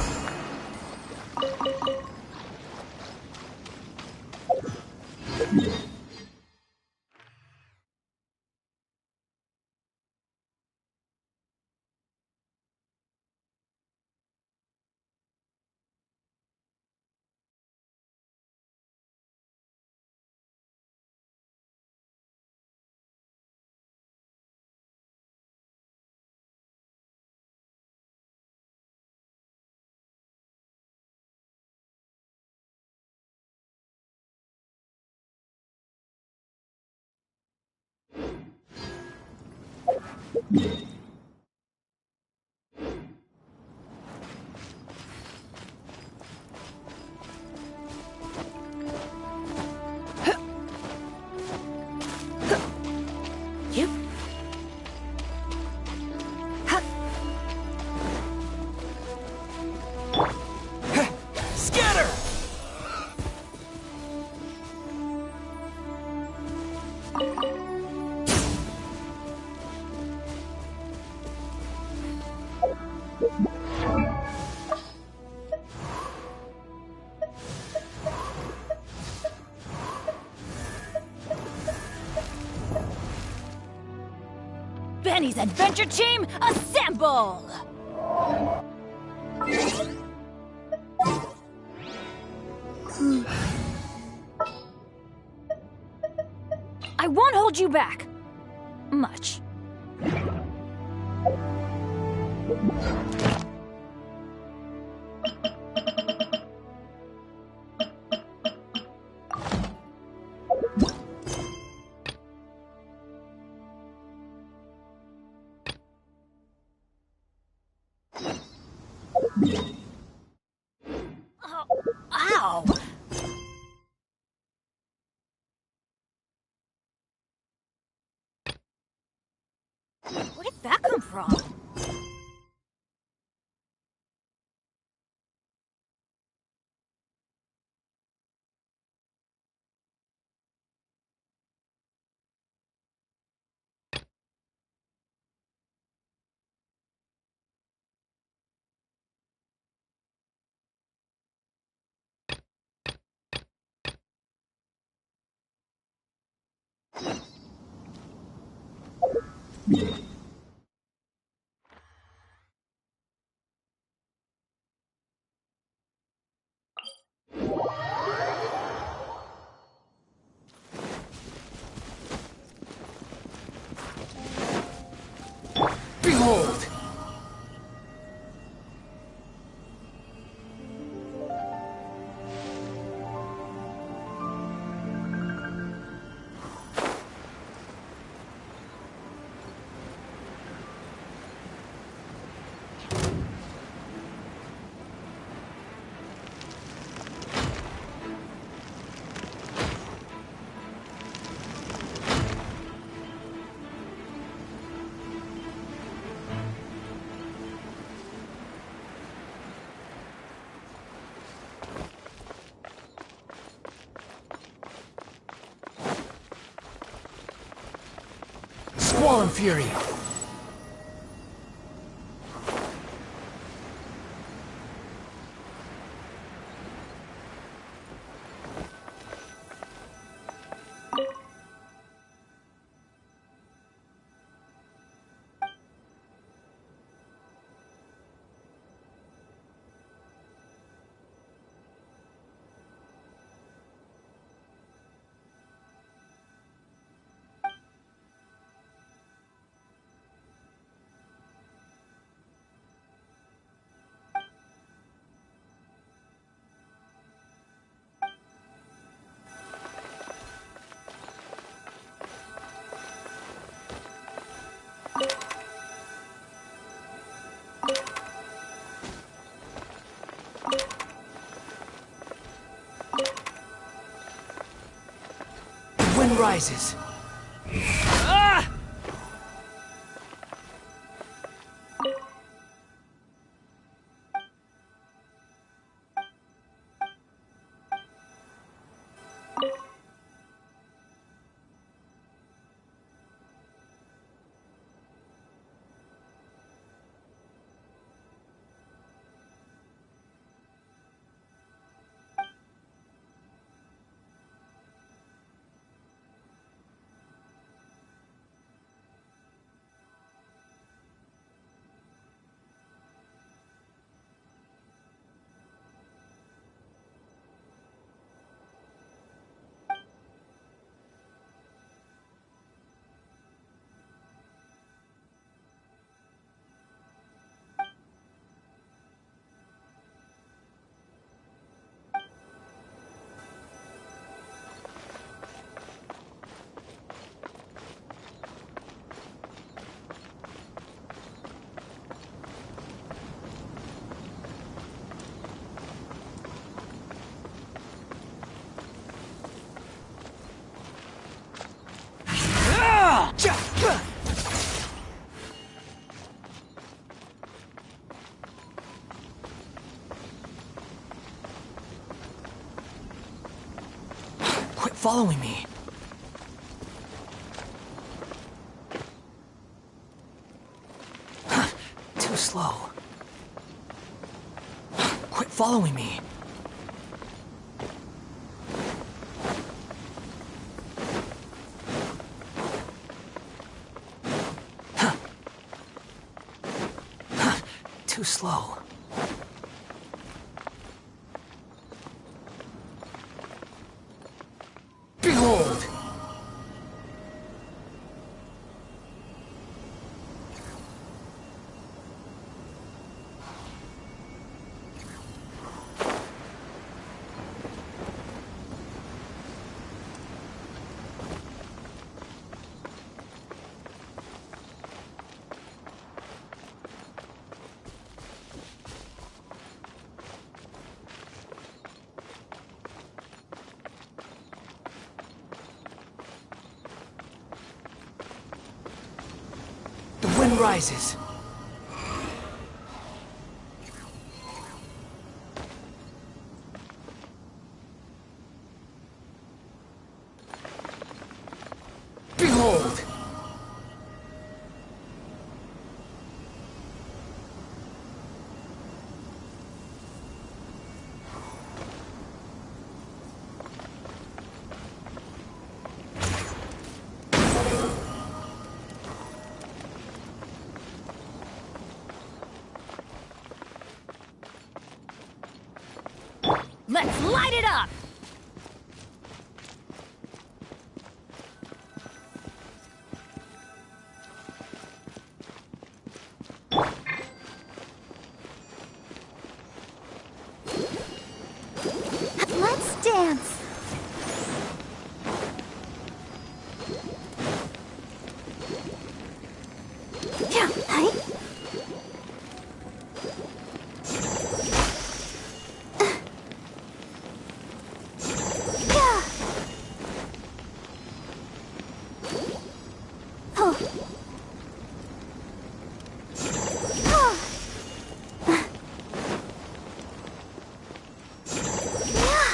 Benny's adventure team, assemble! I won't hold you back. Much. Ow! Where did that come from? Behold! Squall and Fury! Wind rises. Ah! Quit following me. Too slow. Quit following me. Huh. Too slow. Behold! The wind rises. Behold! Let's light it up! Let's dance. Yeah, hi. Yeah. Oh. Oh. Yeah.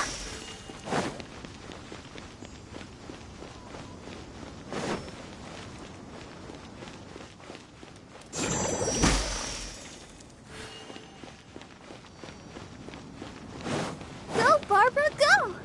Go, Barbara, go!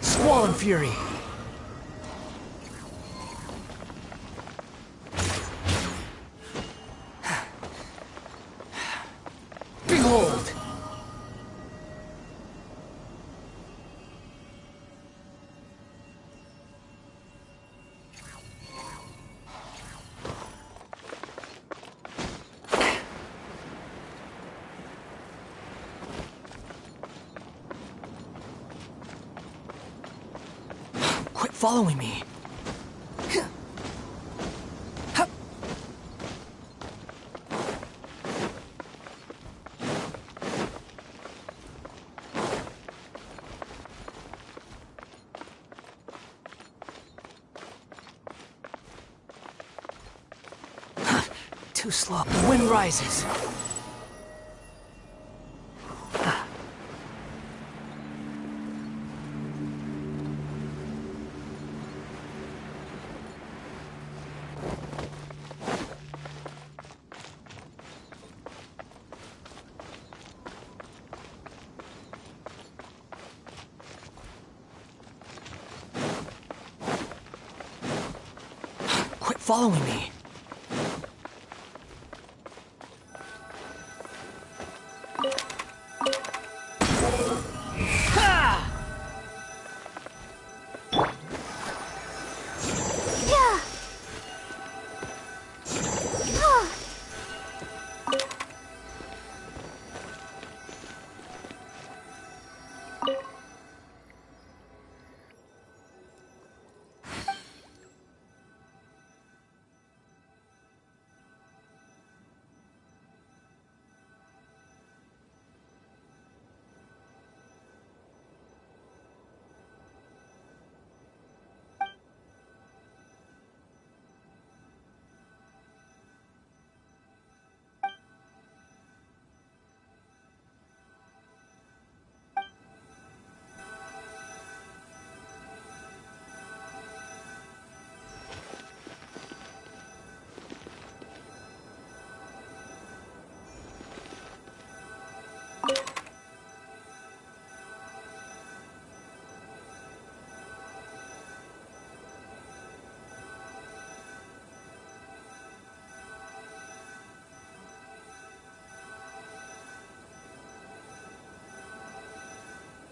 Squall Fury. Behold! Quit following me. Too slow. The wind rises. Quit following me. Yeah. Oh.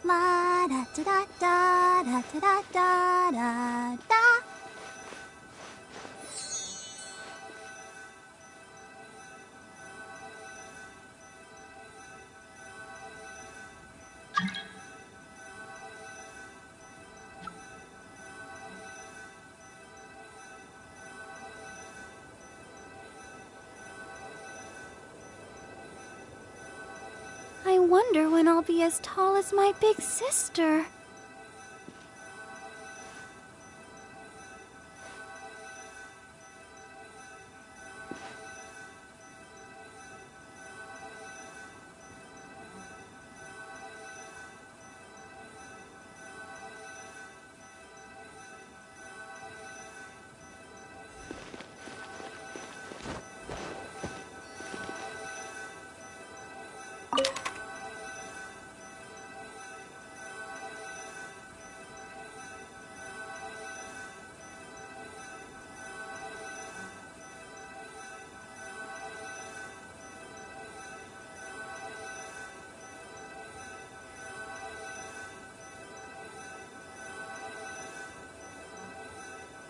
La da da da da da da da da da. I wonder when I'll be as tall as my big sister.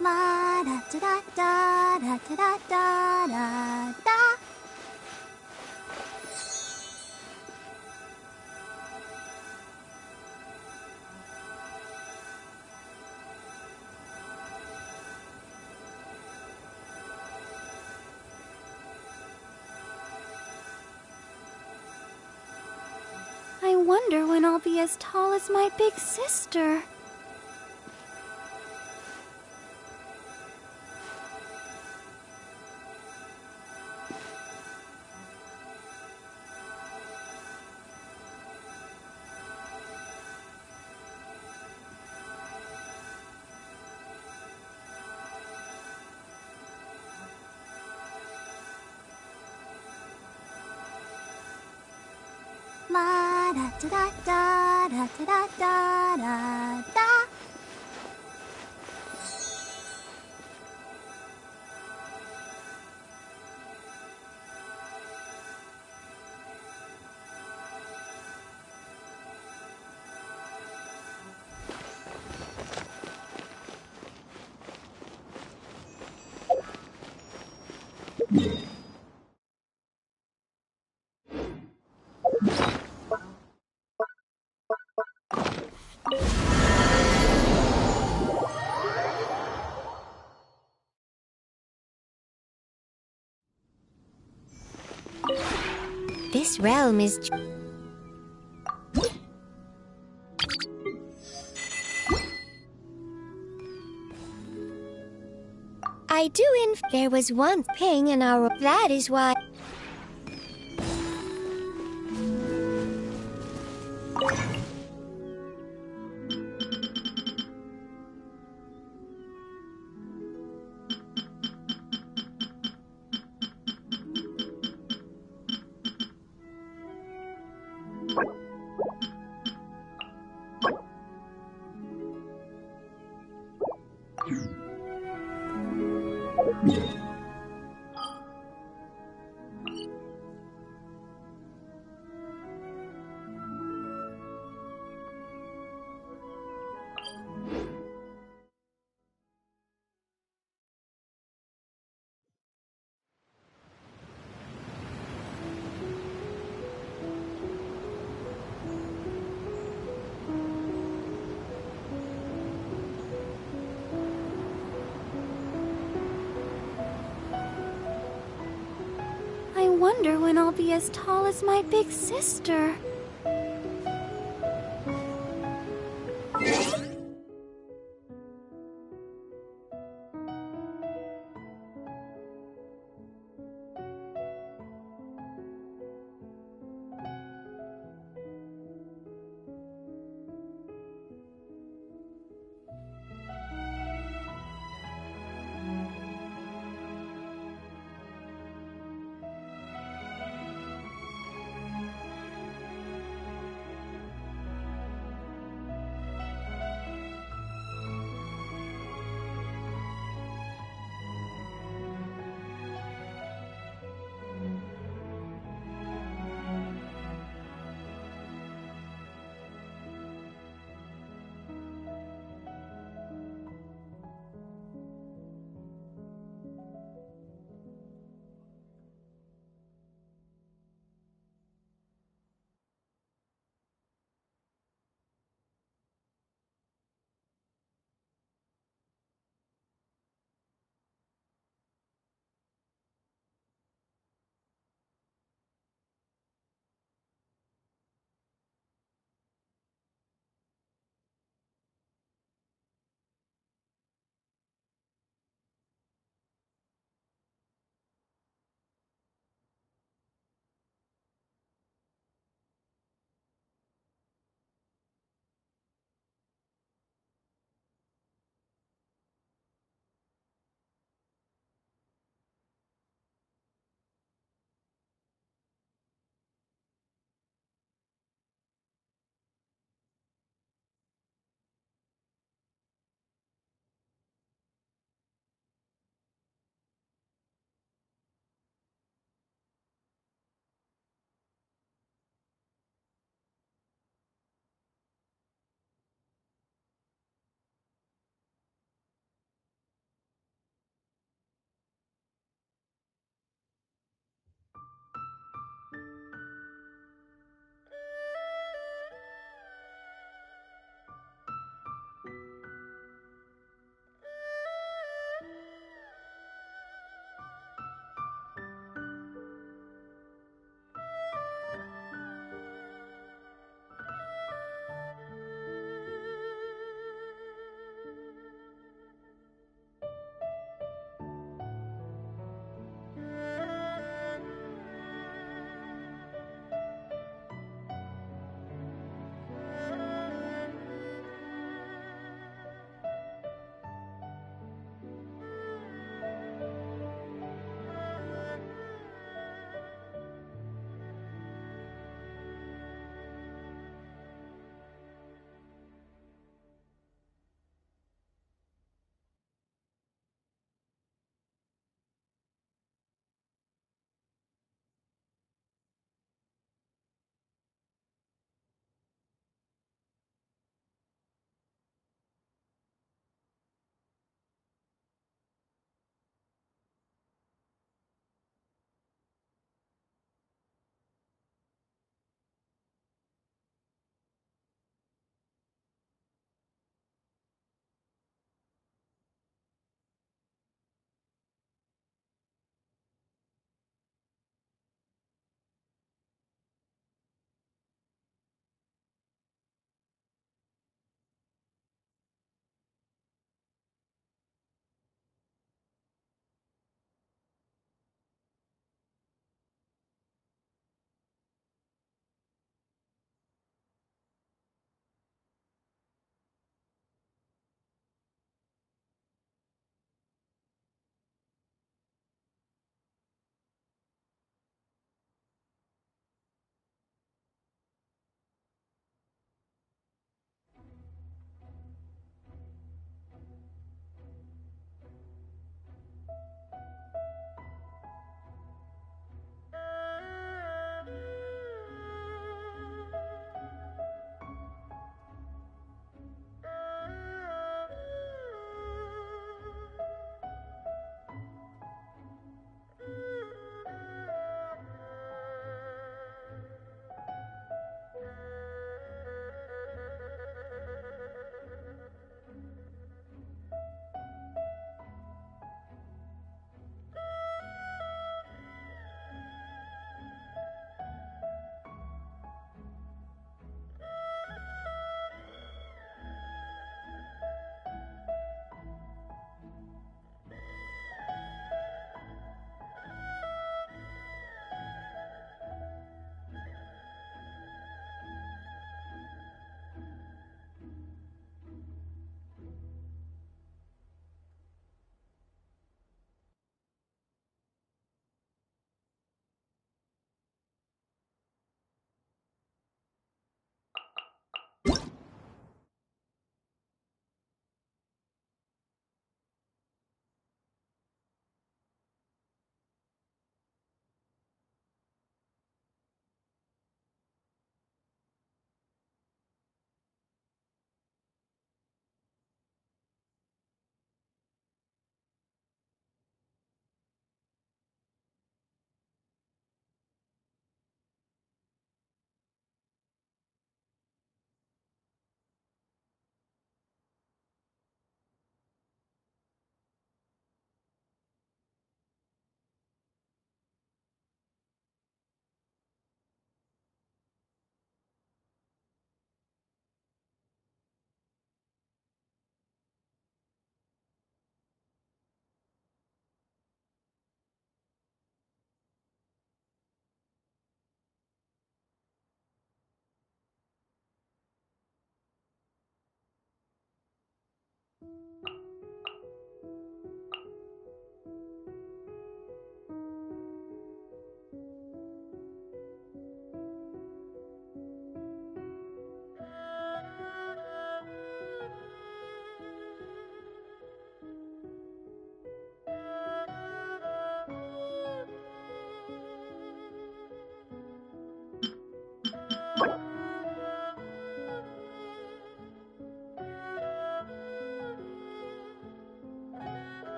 La da da da da da da da da da. I wonder when I'll be as tall as my big sister. La da da da da da da da da. This realm is... I do there was one ping in our... That is why... I wonder when I'll be as tall as my big sister.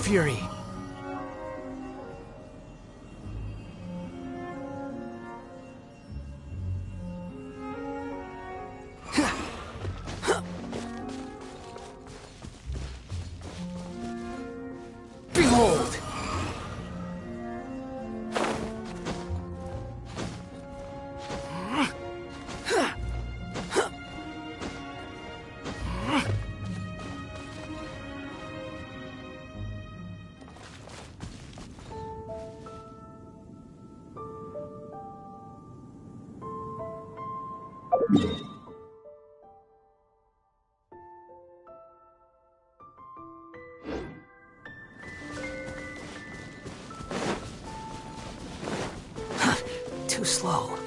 fury. Behold! Too slow.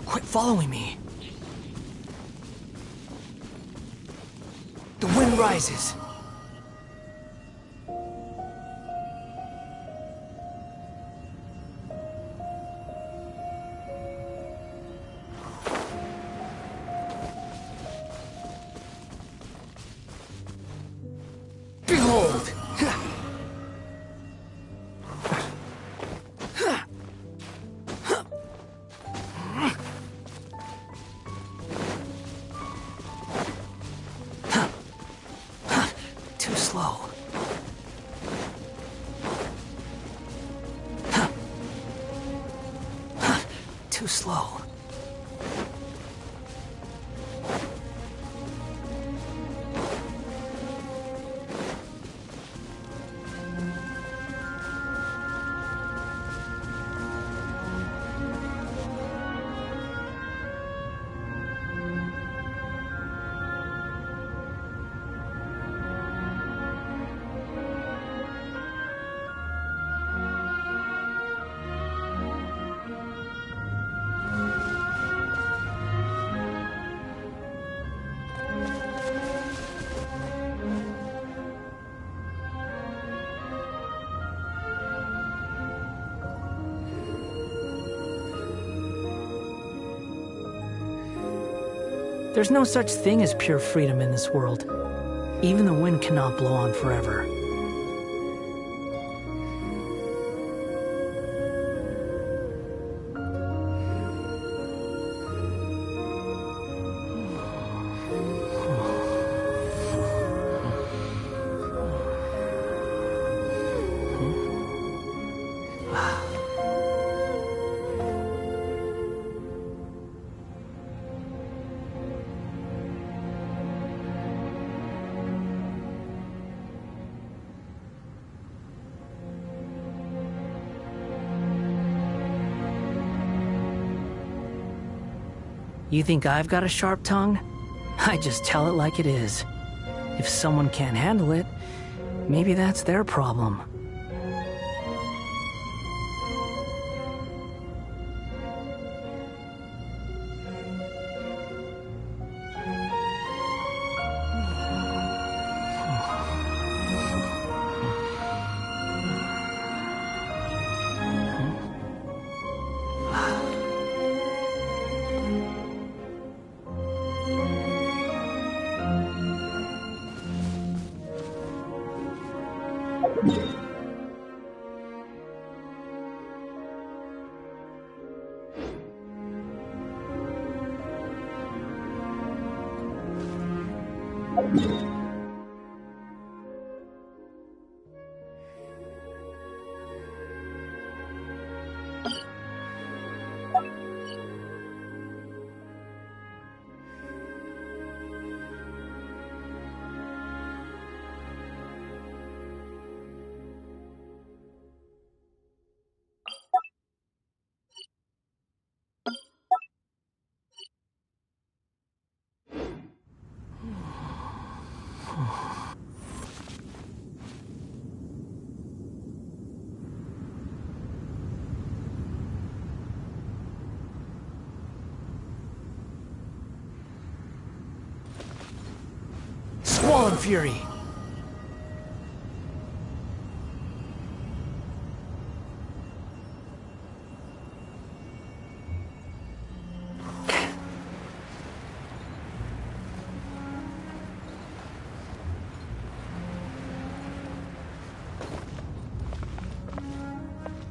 Quit following me. The wind rises. Behold! Too slow. Too slow. There's no such thing as pure freedom in this world. Even the wind cannot blow on forever. You think I've got a sharp tongue? I just tell it like it is. If someone can't handle it, maybe that's their problem. on, Fury.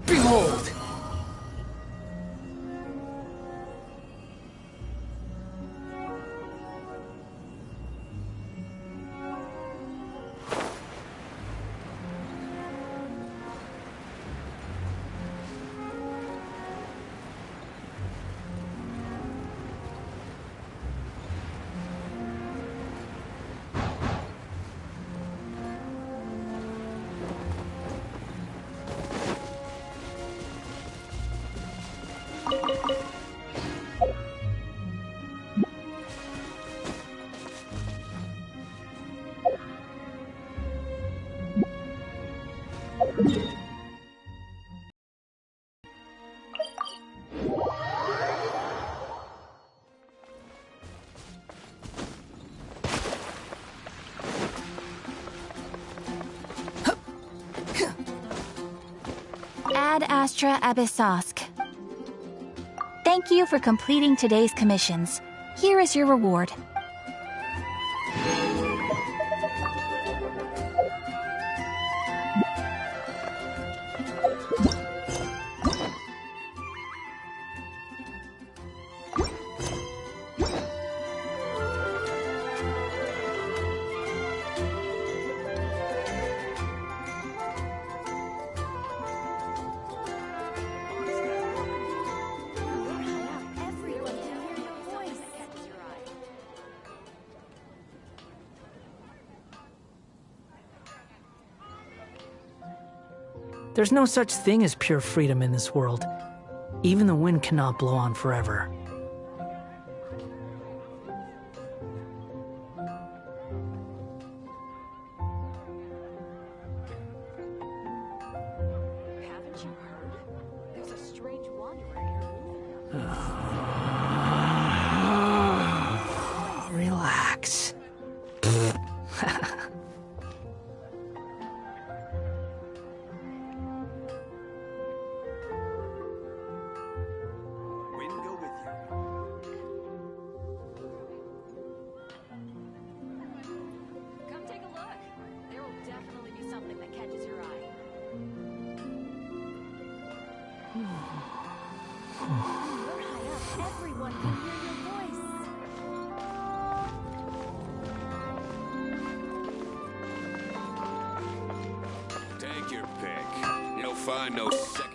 Behold! Ad Astra Abyssosk. Thank you for completing today's commissions. Here is your reward. There's no such thing as pure freedom in this world. Even the wind cannot blow on forever. Haven't you heard? There's a strange wanderer here. Relax. Everyone can hear your voice. Take your pick. You'll find no second